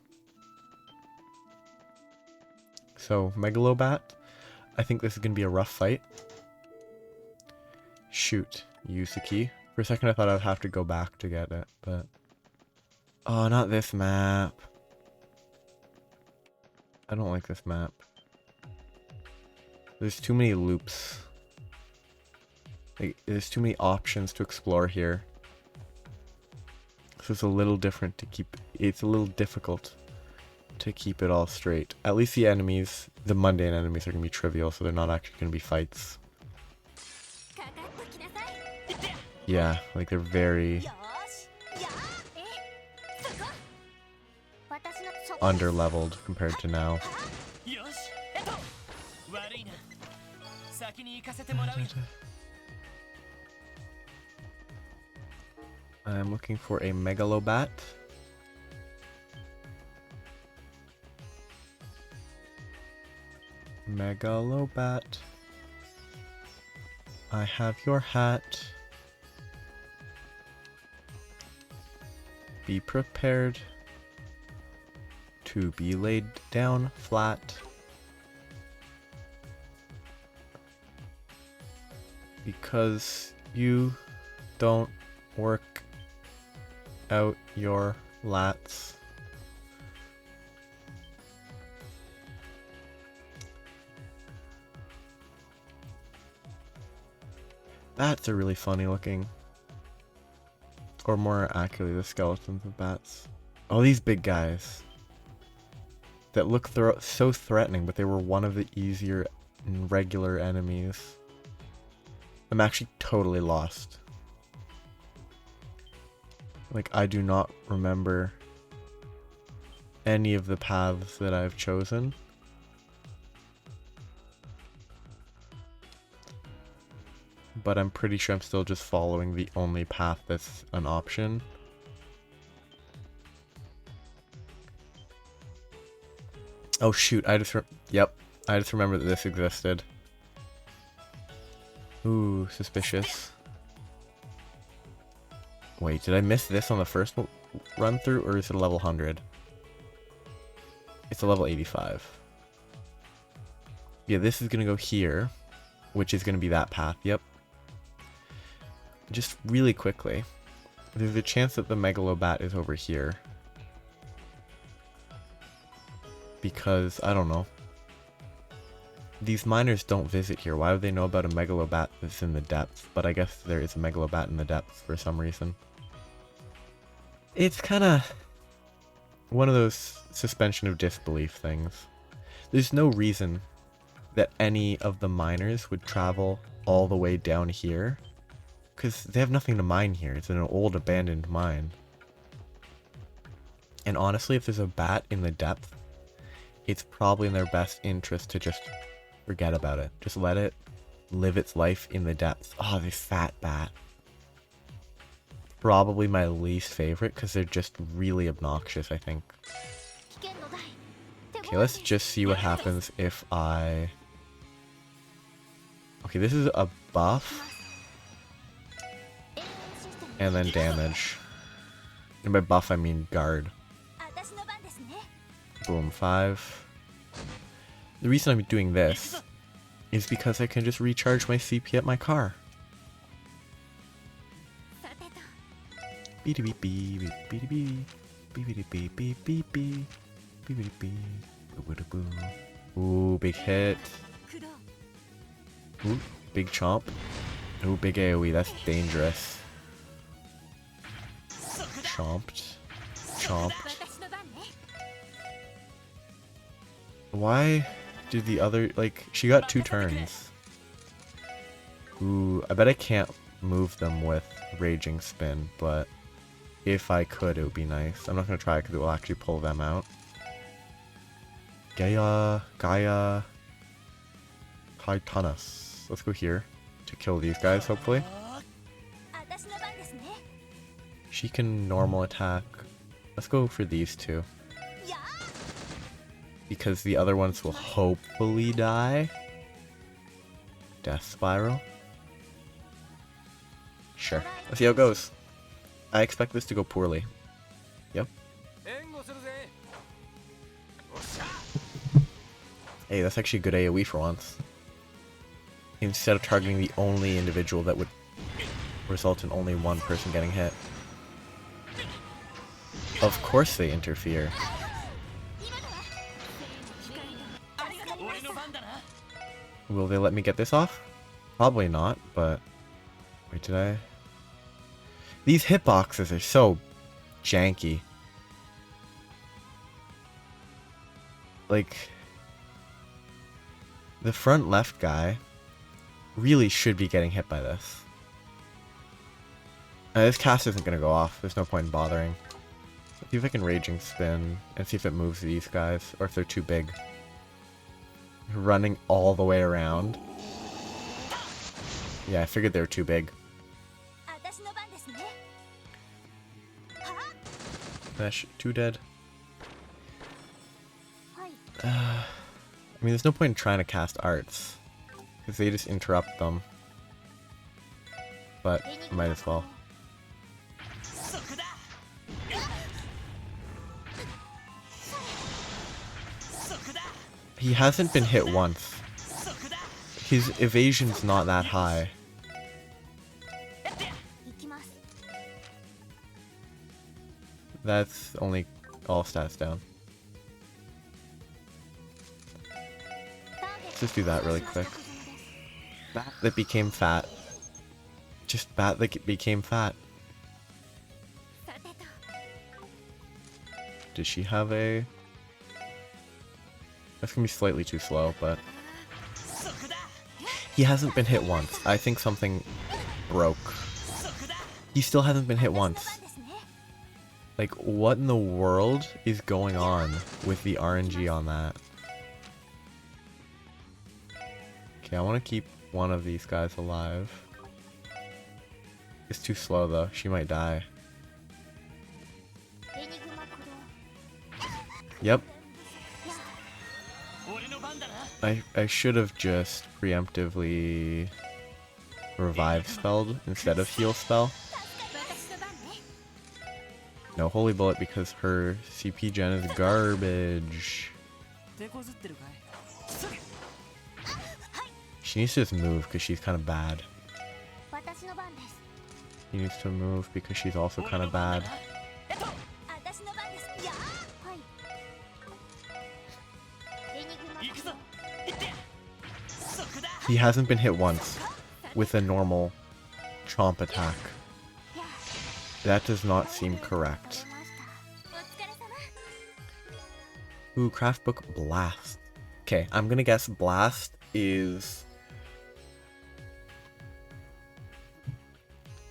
Speaker 1: So, Megalobat. I think this is going to be a rough fight. Shoot. Use the key. For a second I thought I'd have to go back to get it, but... Oh, not this map. I don't like this map. There's too many loops. Like, there's too many options to explore here. So it's a little different to keep... It's a little difficult to keep it all straight. At least the enemies, the mundane enemies, are going to be trivial, so they're not actually going to be fights. Yeah, like they're very... under-leveled compared to now. I'm looking for a Megalobat. Megalobat. I have your hat. Be prepared to be laid down flat. Because you don't work out your lats. Bats are really funny looking. Or more accurately, the skeletons of bats. Oh, these big guys. That look so threatening, but they were one of the easier and regular enemies. I'm actually totally lost. Like, I do not remember any of the paths that I've chosen. But I'm pretty sure I'm still just following the only path that's an option. Oh shoot, I just remember that this existed. Ooh, suspicious. Wait, did I miss this on the first run through, or is it a level 100? It's a level 85. Yeah, this is gonna go here, which is gonna be that path, yep. Just really quickly, there's a chance that the Megalobat is over here. Because, I don't know. These miners don't visit here. Why would they know about a Megalobat that's in the depths? But I guess there is a Megalobat in the depths for some reason. It's kind of one of those suspension of disbelief things. There's no reason that any of the miners would travel all the way down here. Because they have nothing to mine here. It's an old abandoned mine. And honestly, if there's a bat in the depth, it's probably in their best interest to just forget about it. Just let it live its life in the depths. Oh, this fat bat. Probably my least favorite because they're just really obnoxious, I think. Okay, let's just see what happens if I... Okay, this is a buff. And then damage. And by buff, I mean guard. Boom, 5. The reason I'm doing this is because I can just recharge my CP at my car. Ooh, big hit. Ooh, big chomp. Ooh, big AoE, that's dangerous. Chomped. Chomped. Why did the other, like, she got 2 turns. Ooh, I bet I can't move them with Raging Spin, but if I could, it would be nice. I'm not going to try it because it will actually pull them out. Gaia, Kaitanas. Let's go here to kill these guys, hopefully. She can normal attack. Let's go for these 2. Because the other ones will hopefully die. Death Spiral. Sure. Let's see how it goes. I expect this to go poorly. Yep. Hey, that's actually a good AoE for once. Instead of targeting the only individual that would result in only one person getting hit. Of course they interfere. Will they let me get this off? Probably not, but... Wait, did I? These hitboxes are so janky. Like... The front left guy really should be getting hit by this. This cast isn't going to go off. There's no point in bothering. Let's see if I can Raging Spin and see if it moves these guys, or if they're too big. Running all the way around. Yeah, I figured they were too big. Mesh, 2 dead. I mean, there's no point in trying to cast arts, because they just interrupt them. But, might as well. He hasn't been hit once. His evasion's not that high. That's only all stats down. Let's just do that really quick. Bat that became fat. Just bat that became fat. Does she have a... That's gonna be slightly too slow, but... He hasn't been hit once. I think something broke. He still hasn't been hit once. Like, what in the world is going on with the RNG on that? Okay, I want to keep one of these guys alive. It's too slow though. She might die. Yep. I should have just preemptively revive spelled instead of heal spell. No Holy Bullet because her CP gen is garbage. She needs to just move because she's kind of bad. She needs to move because she's also kind of bad. He hasn't been hit once with a normal chomp attack. That does not seem correct. Ooh, craft book Blast. Okay, I'm gonna guess Blast is...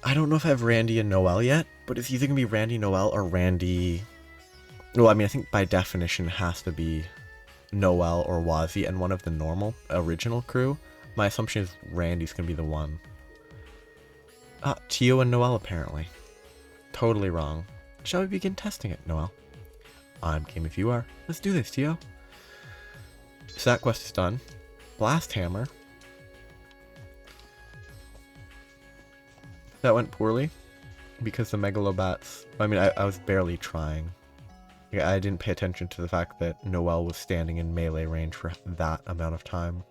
Speaker 1: I don't know if I have Randy and Noelle yet, but it's either gonna be Randy Noelle or Randy... Well, I mean, I think by definition it has to be Noelle or Wazi and one of the normal original crew. My assumption is Randy's gonna be the one. Tio and Noelle apparently. Totally wrong. Shall we begin testing it, Noelle? I'm game if you are. Let's do this, Tio. So that quest is done. Blast Hammer. That went poorly because the Megalobats... I mean, I was barely trying. Yeah, I didn't pay attention to the fact that Noelle was standing in melee range for that amount of time.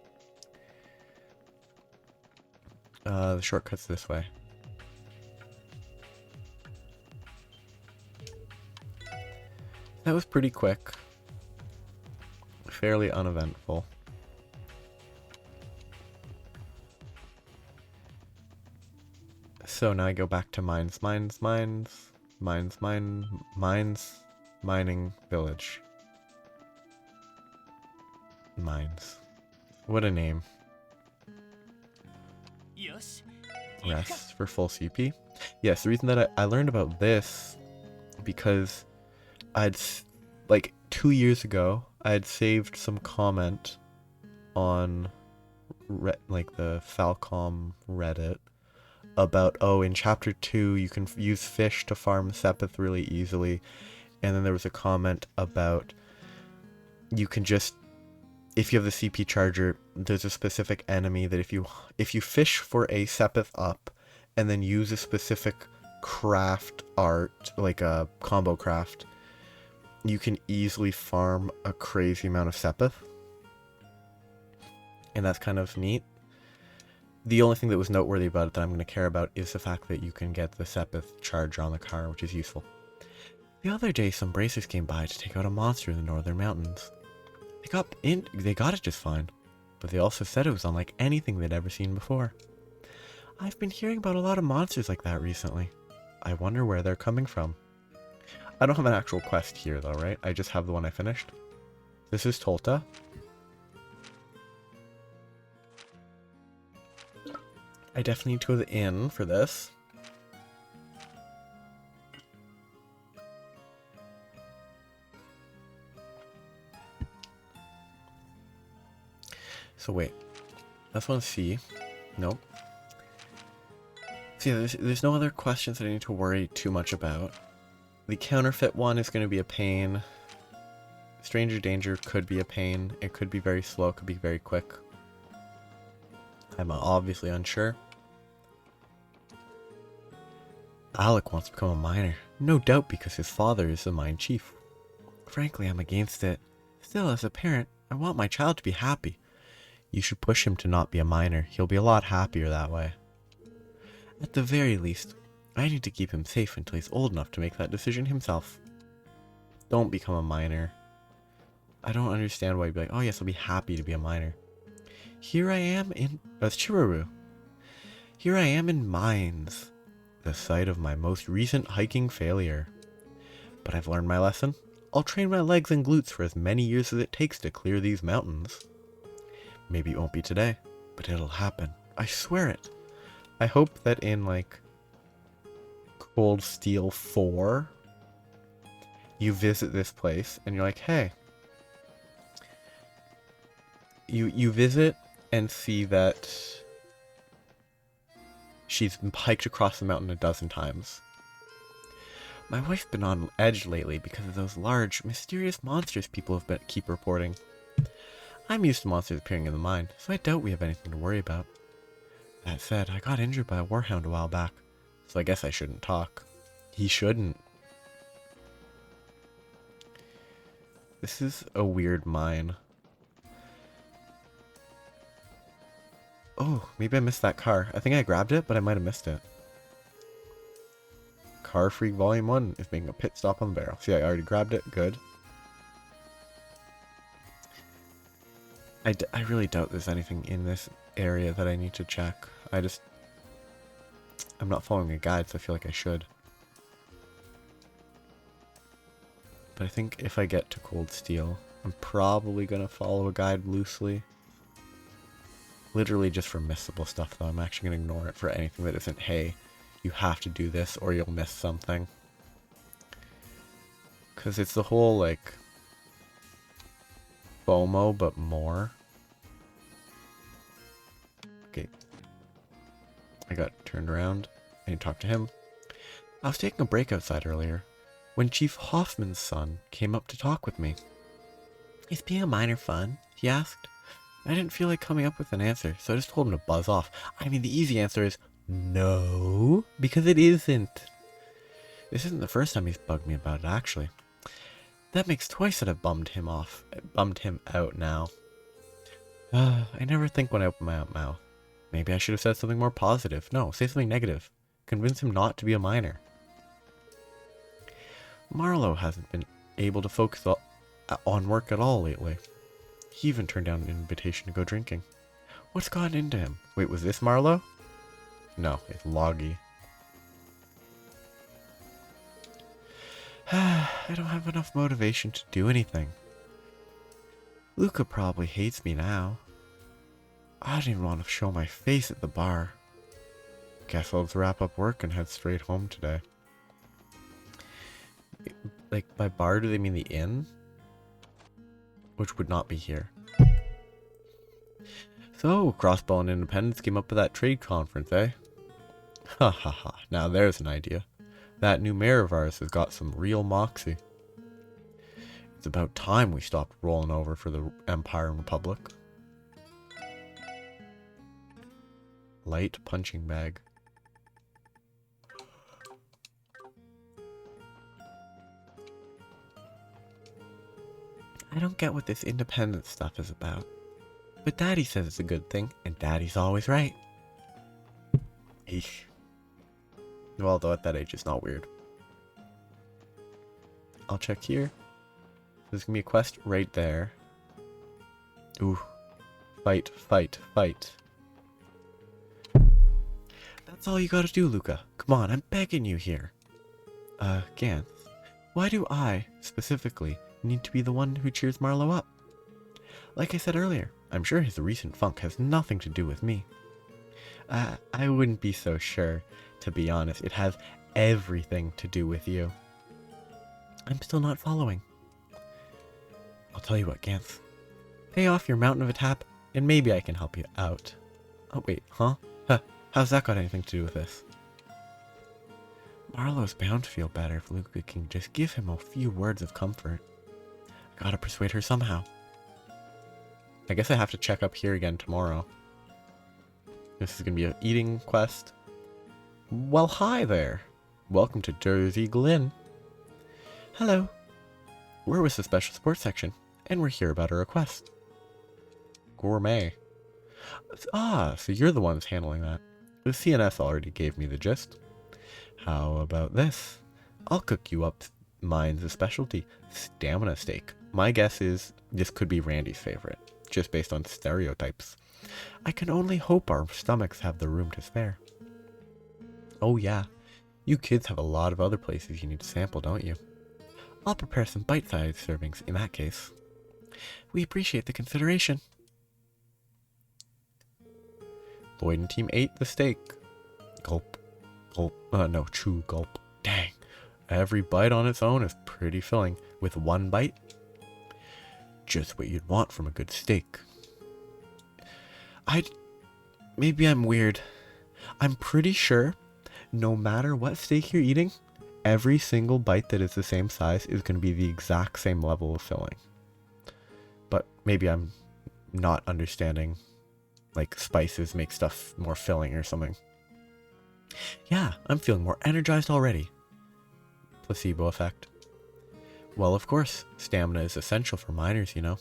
Speaker 1: The shortcut's this way. That was pretty quick. Fairly uneventful. So now I go back to mines, mining village. Mines. What a name. Rest for full CP. Yes, the reason that I learned about this because like 2 years ago, I had saved some comment on like the Falcom Reddit about, oh, in chapter 2 you can use fish to farm Sepith really easily, and then there was a comment about you can just, if you have the CP charger, there's a specific enemy that if you fish for a Sepith up and then use a specific craft art, like a combo craft, you can easily farm a crazy amount of Sepith. And that's kind of neat. The only thing that was noteworthy about it that I'm going to care about is the fact that you can get the Sepith charger on the car, which is useful. The other day, some bracers came by to take out a monster in the northern mountains. They got it just fine, but they also said it was unlike anything they'd ever seen before. I've been hearing about a lot of monsters like that recently. I wonder where they're coming from. I don't have an actual quest here though, right? I just have the one I finished. This is Tolta. I definitely need to go to the inn for this. So wait, that's one C. Nope. See, there's no other questions that I need to worry too much about. The counterfeit one is going to be a pain. Stranger Danger could be a pain. It could be very slow, could be very quick. I'm obviously unsure. Alec wants to become a miner. No doubt because his father is the mine chief. Frankly, I'm against it. Still, as a parent, I want my child to be happy. You should push him to not be a miner. He'll be a lot happier that way. At the very least, I need to keep him safe until he's old enough to make that decision himself. Don't become a miner. I don't understand why you'd be like, oh yes, I'll be happy to be a miner. Here I am in... That's Chiraru. Here I am in mines. The site of my most recent hiking failure. But I've learned my lesson. I'll train my legs and glutes for as many years as it takes to clear these mountains. Maybe it won't be today, but it'll happen. I swear it. I hope that in, like, Cold Steel 4, you visit this place and you're like, hey. You visit and see that she's hiked across the mountain a dozen times. My wife's been on edge lately because of those large, mysterious monsters people keep reporting. I'm used to monsters appearing in the mine, so I doubt we have anything to worry about. That said, I got injured by a warhound a while back, so I guess I shouldn't talk. He shouldn't. This is a weird mine. Oh, maybe I missed that car. I think I grabbed it, but I might have missed it. Car Freak Volume 1 is making a pit stop on the barrel. See, I already grabbed it. Good. I really doubt there's anything in this area that I need to check. I'm not following a guide, so I feel like I should. But I think if I get to Cold Steel, I'm probably going to follow a guide loosely. Literally just for missable stuff, though. I'm actually going to ignore it for anything that isn't, hey, you have to do this or you'll miss something. Because it's the whole, like, FOMO, but more. Okay. I got turned around. I need to talk to him. I was taking a break outside earlier when Chief Hoffman's son came up to talk with me. Is being a miner fun? He asked. I didn't feel like coming up with an answer, so I just told him to buzz off. I mean, the easy answer is no, because it isn't. This isn't the first time he's bugged me about it, actually. That makes twice that I've bummed him out now. I never think when I open my mouth. Maybe I should have said something more positive. No, say something negative. Convince him not to be a miner. Marlowe hasn't been able to focus on work at all lately. He even turned down an invitation to go drinking. What's gotten into him? Wait, was this Marlowe? No, it's Loggy. I don't have enough motivation to do anything. Luca probably hates me now. I don't even want to show my face at the bar. Guess I'll just wrap up work and head straight home today. Like, by bar, do they mean the inn? Which would not be here. So, Crossbell and Independence came up with that trade conference, eh? Ha ha ha, now there's an idea. That new mayor of ours has got some real moxie. It's about time we stopped rolling over for the Empire and Republic. Light punching bag. I don't get what this independence stuff is about. But Daddy says it's a good thing, and Daddy's always right. Eesh. Well, though at that age it's not weird. I'll check here. There's gonna be a quest right there. Ooh. Fight, fight, fight. That's all you gotta do, Luca. Come on, I'm begging you here. Gantz, why do I, specifically, need to be the one who cheers Marlowe up? Like I said earlier, I'm sure his recent funk has nothing to do with me. I wouldn't be so sure, to be honest. It has everything to do with you. I'm still not following. I'll tell you what, Gantz. Pay off your mountain of a tap, and maybe I can help you out. Oh, wait, huh? How's that got anything to do with this? Marlowe's bound to feel better if Luca can just give him a few words of comfort. I gotta persuade her somehow. I guess I have to check up here again tomorrow. This is gonna be an eating quest. Well, hi there. Welcome to Jersey Glen. Hello. We're with the Special Sports section, and we're here about a request. Gourmet. Ah, so you're the ones handling that. The CNS already gave me the gist. How about this? I'll cook you up mine's specialty, stamina steak. My guess is this could be Randy's favorite, just based on stereotypes. I can only hope our stomachs have the room to spare. Oh yeah, you kids have a lot of other places you need to sample, don't you? I'll prepare some bite-sized servings in that case. We appreciate the consideration. Lloyd and team ate the steak. Gulp. Gulp. No, chew, gulp. Dang. Every bite on its own is pretty filling. With one bite, just what you'd want from a good steak. Maybe I'm weird. I'm pretty sure no matter what steak you're eating, every single bite that is the same size is going to be the exact same level of filling. But maybe I'm not understanding, like spices make stuff more filling or something. Yeah, I'm feeling more energized already. Placebo effect. Well, of course, stamina is essential for miners, you know.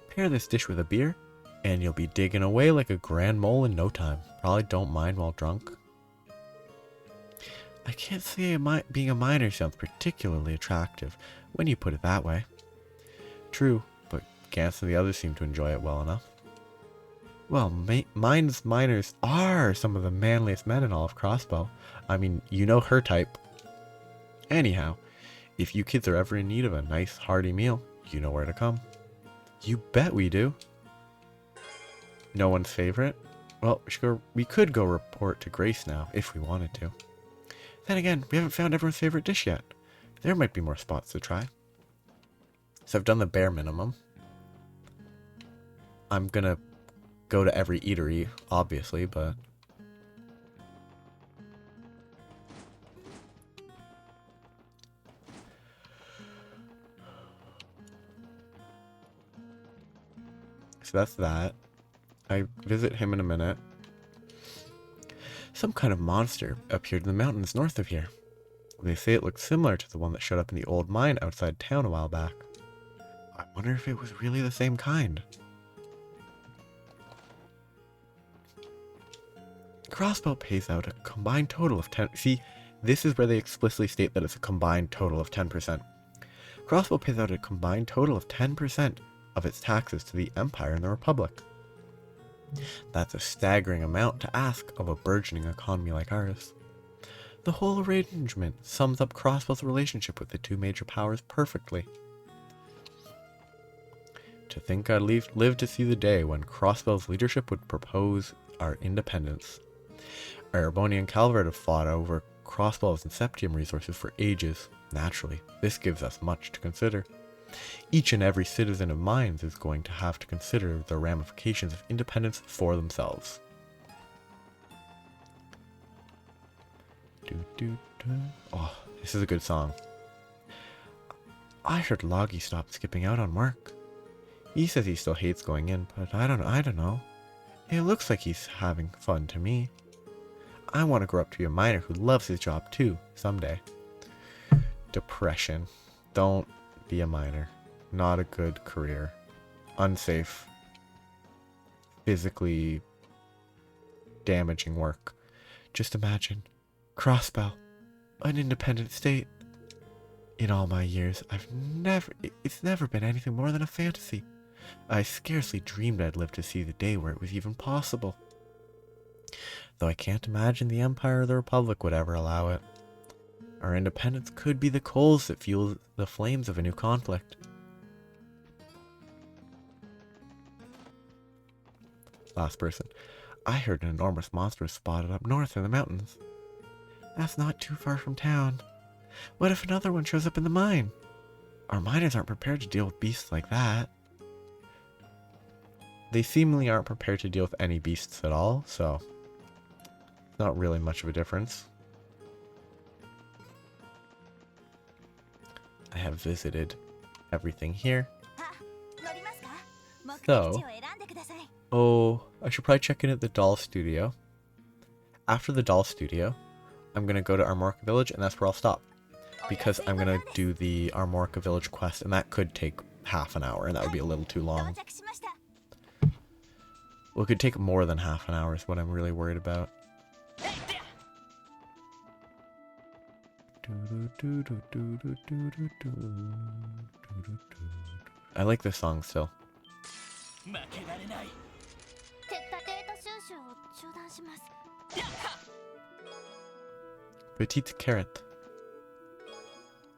Speaker 1: Pair this dish with a beer, and you'll be digging away like a grand mole in no time. Probably don't mind while drunk. I can't say being a miner sounds particularly attractive when you put it that way. True, but Gantz and the others seem to enjoy it well enough. Well, miners are some of the manliest men in all of Crossbell. I mean, you know her type. Anyhow, if you kids are ever in need of a nice hearty meal, you know where to come. You bet we do. No one's favorite? Well, we could go report to Grace now, if we wanted to. Then again, we haven't found everyone's favorite dish yet. There might be more spots to try. So I've done the bare minimum. I'm gonna go to every eatery, obviously, but... So that's that. I visit him in a minute. Some kind of monster appeared in the mountains north of here. They say it looks similar to the one that showed up in the old mine outside town a while back. I wonder if it was really the same kind. Crossbell pays out a combined total of 10... See, this is where they explicitly state that it's a combined total of 10%. Crossbell pays out a combined total of 10% of its taxes to the Empire and the Republic. That's a staggering amount to ask of a burgeoning economy like ours. The whole arrangement sums up Crossbell's relationship with the two major powers perfectly. To think I'd live to see the day when Crossbell's leadership would propose our independence. Ereboni and Calvert have fought over Crossbell's and Septium resources for ages. Naturally, this gives us much to consider. Each and every citizen of Mines is going to have to consider the ramifications of independence for themselves. Oh, this is a good song. I heard Loggy stopped skipping out on work. He says he still hates going in, but I don't know. It looks like he's having fun to me. I want to grow up to be a miner who loves his job too, someday. Depression. Don't be a miner. Not a good career. Unsafe. Physically damaging work. Just imagine. Crossbell. An independent state. In all my years, it's never been anything more than a fantasy. I scarcely dreamed I'd live to see the day where it was even possible. Though I can't imagine the Empire or the Republic would ever allow it. Our independence could be the coals that fuel the flames of a new conflict. Last person. I heard an enormous monster was spotted up north in the mountains. That's not too far from town. What if another one shows up in the mine? Our miners aren't prepared to deal with beasts like that. They seemingly aren't prepared to deal with any beasts at all, so not really much of a difference. I have visited everything here. So, I should probably check in at the doll studio. After the doll studio, I'm going to go to Armorica Village, and that's where I'll stop. Because I'm going to do the Armorica Village quest, and that could take half an hour, and that would be a little too long. Well, it could take more than half an hour is what I'm really worried about. I like this song still. Petite carrot.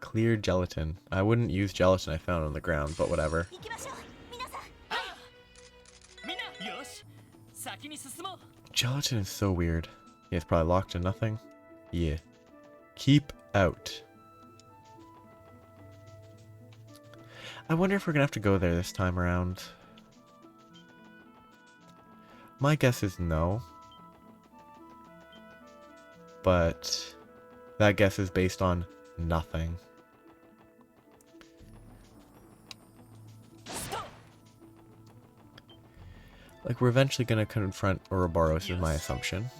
Speaker 1: Clear gelatin. I wouldn't use gelatin I found on the ground, but whatever. Gelatin is so weird. Yeah, it's probably locked to nothing. Yeah. Keep out. I wonder if we're gonna have to go there this time around. My guess is no. But that guess is based on nothing. Like, we're eventually going to confront Ouroboros is my assumption.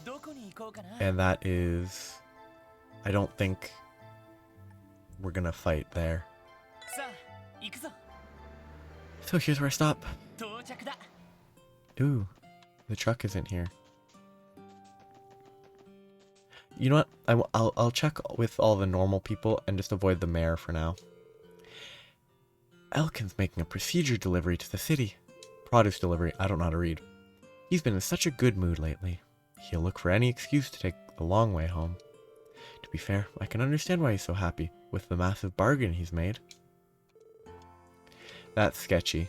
Speaker 1: And that is... I don't think we're going to fight there. So here's where I stop. Ooh, the truck isn't here. You know what? I'll check with all the normal people and just avoid the mayor for now. Elkin's making a procedure delivery to the city. Produce delivery, I don't know how to read. He's been in such a good mood lately. He'll look for any excuse to take the long way home. To be fair, I can understand why he's so happy with the massive bargain he's made. That's sketchy.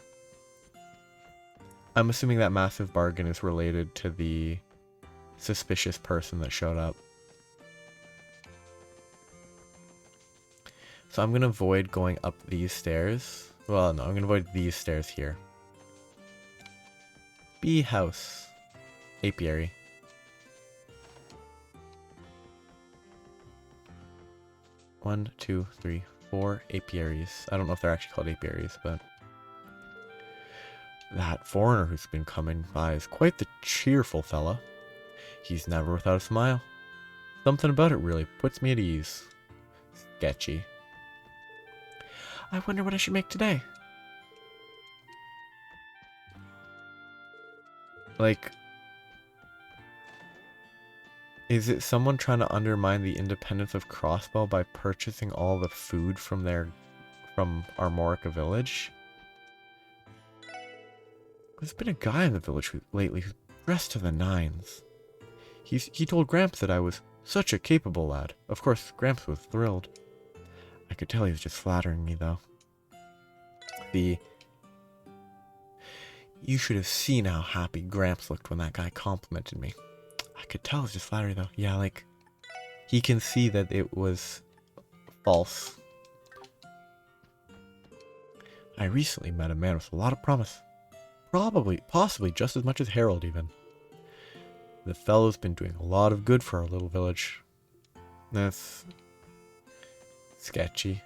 Speaker 1: I'm assuming that massive bargain is related to the suspicious person that showed up. So I'm going to avoid going up these stairs. Well, no, I'm going to avoid these stairs here. Bee house. Apiary. One, two, three, 4 apiaries. I don't know if they're actually called apiaries, but... That foreigner who's been coming by is quite the cheerful fella. He's never without a smile. Something about it really puts me at ease. Sketchy. I wonder what I should make today. Like... Is it someone trying to undermine the independence of Crossbell by purchasing all the food from Armorica village? There's been a guy in the village lately who's dressed to the nines. He told Gramps that I was such a capable lad. Of course, Gramps was thrilled. I could tell he was just flattering me, though. You should have seen how happy Gramps looked when that guy complimented me. I could tell it was just flattery, though. Yeah, like, he can see that it was false. I recently met a man with a lot of promise. Possibly just as much as Harold, even. The fellow's been doing a lot of good for our little village. That's sketchy.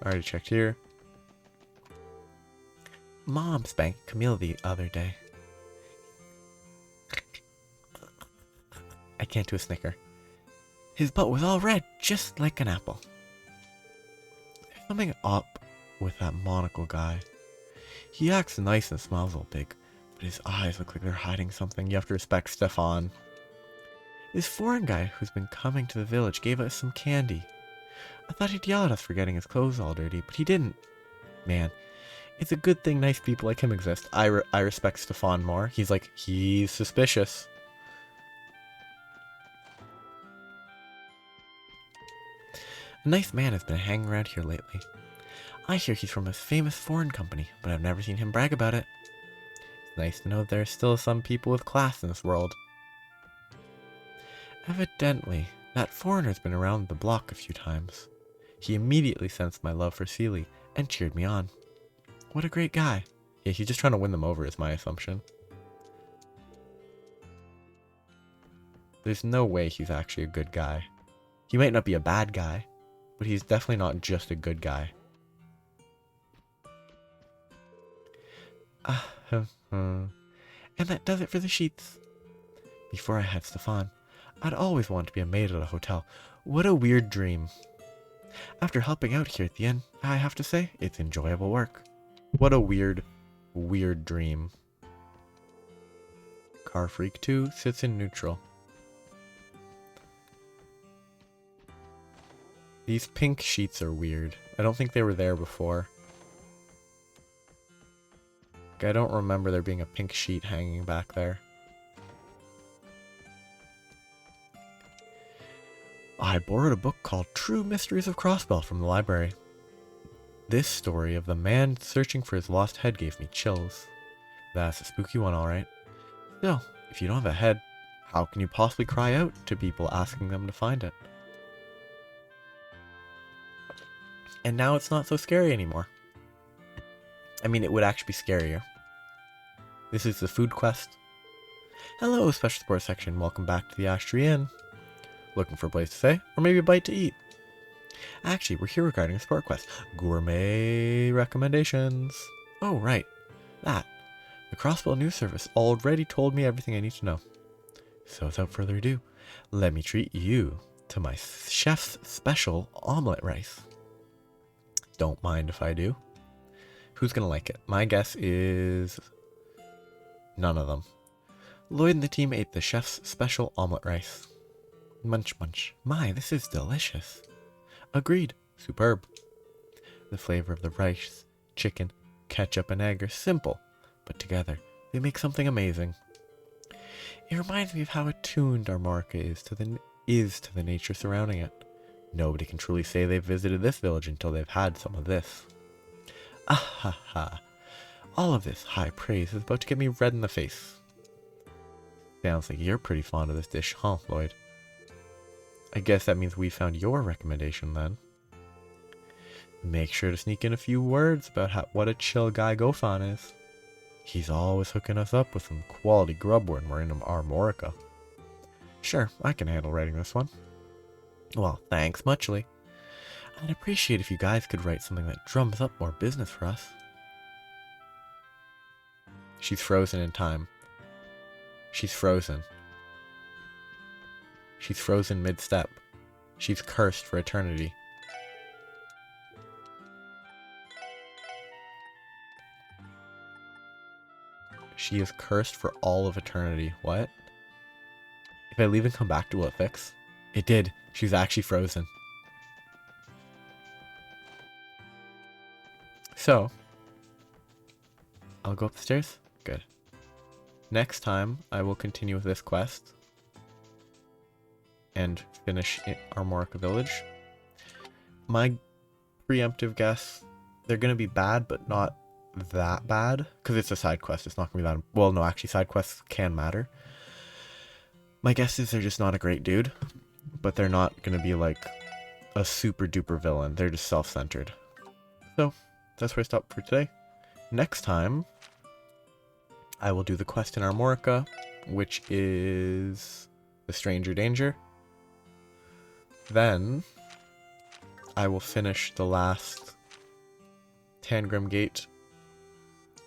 Speaker 1: Already checked here. Mom spanked Camille the other day. I can't do a snicker. His butt was all red, just like an apple. There's something up with that monocle guy. He acts nice and smiles all big, but his eyes look like they're hiding something. You have to respect Stefan. This foreign guy who's been coming to the village gave us some candy. I thought he'd yell at us for getting his clothes all dirty, but he didn't. Man, it's a good thing nice people like him exist. I respect Stefan more. He's suspicious. A nice man has been hanging around here lately. I hear he's from a famous foreign company, but I've never seen him brag about it. It's nice to know there's still some people with class in this world. Evidently, that foreigner's been around the block a few times. He immediately sensed my love for Seely and cheered me on. What a great guy. Yeah, he's just trying to win them over is my assumption. There's no way he's actually a good guy. He might not be a bad guy, but he's definitely not just a good guy. And that does it for the sheets. Before I had Stefan, I'd always wanted to be a maid at a hotel. What a weird dream. After helping out here at the inn, I have to say, it's enjoyable work. What a weird dream. Car Freak 2 sits in neutral. These pink sheets are weird. I don't think they were there before. I don't remember there being a pink sheet hanging back there. I borrowed a book called True Mysteries of Crossbell from the library. This story of the man searching for his lost head gave me chills. That's a spooky one, alright. Still, if you don't have a head, how can you possibly cry out to people asking them to find it? And now it's not so scary anymore. I mean, it would actually be scarier. This is the food quest. Hello, Special Sports section. Welcome back to the Ash Tree Inn. Looking for a place to stay, or maybe a bite to eat? Actually, we're here regarding a sport quest. Gourmet recommendations. Oh, right. That. The Crossbell News Service already told me everything I need to know. So without further ado, let me treat you to my chef's special omelette rice. Don't mind if I do. Who's gonna like it? My guess is... none of them. Lloyd and the team ate the chef's special omelette rice. Munch munch. My, this is delicious. Agreed. Superb. The flavor of the rice, chicken, ketchup, and egg are simple, but together they make something amazing. It reminds me of how attuned Armorica is to the nature surrounding it. Nobody can truly say they've visited this village until they've had some of this. Ah ha ha. All of this high praise is about to get me red in the face. Sounds like you're pretty fond of this dish, huh, Lloyd? I guess that means we found your recommendation then. Make sure to sneak in a few words about what a chill guy Gofan is. He's always hooking us up with some quality grub when we're in Armorica. Sure, I can handle writing this one. Well, thanks muchly. I'd appreciate if you guys could write something that drums up more business for us. She's frozen in time. She's frozen. She's frozen mid-step. She's cursed for eternity. She is cursed for all of eternity. What? If I leave and come back, will it fix? It did. She's actually frozen. So, I'll go upstairs. Good. Next time, I will continue with this quest and finish Armorica Village. My preemptive guess, they're going to be bad, but not that bad, because it's a side quest. It's not going to be that... Well, no, actually, side quests can matter. My guess is they're just not a great dude, but they're not going to be like a super duper villain. They're just self-centered. So, that's where I stop for today. Next time, I will do the quest in Armorica, which is the Stranger Danger. Then, I will finish the last Tangrim Gate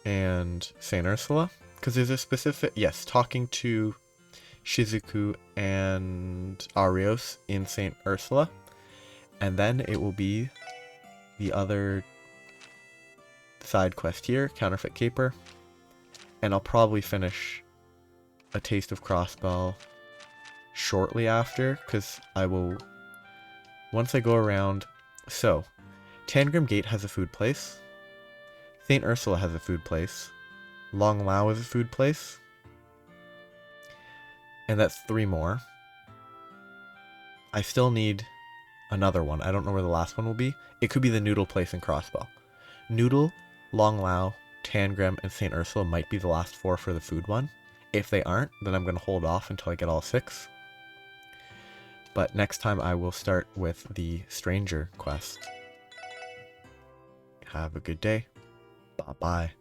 Speaker 1: and St. Ursula, because there's a specific... Yes, talking to Shizuku and Arios in St. Ursula, and then it will be the other side quest here, Counterfeit Caper, and I'll probably finish A Taste of Crossbell shortly after, because I will, once I go around... So, Tangrim Gate has a food place, St. Ursula has a food place, Long Lao is a food place, and that's 3 more. I still need another one. I don't know where the last one will be. It could be the Noodle place in Crossbell. Noodle, Long Lao, Tangrim, and St. Ursula might be the last 4 for the food one. If they aren't, then I'm going to hold off until I get all 6. But next time I will start with the Stranger quest. Have a good day. Bye-bye.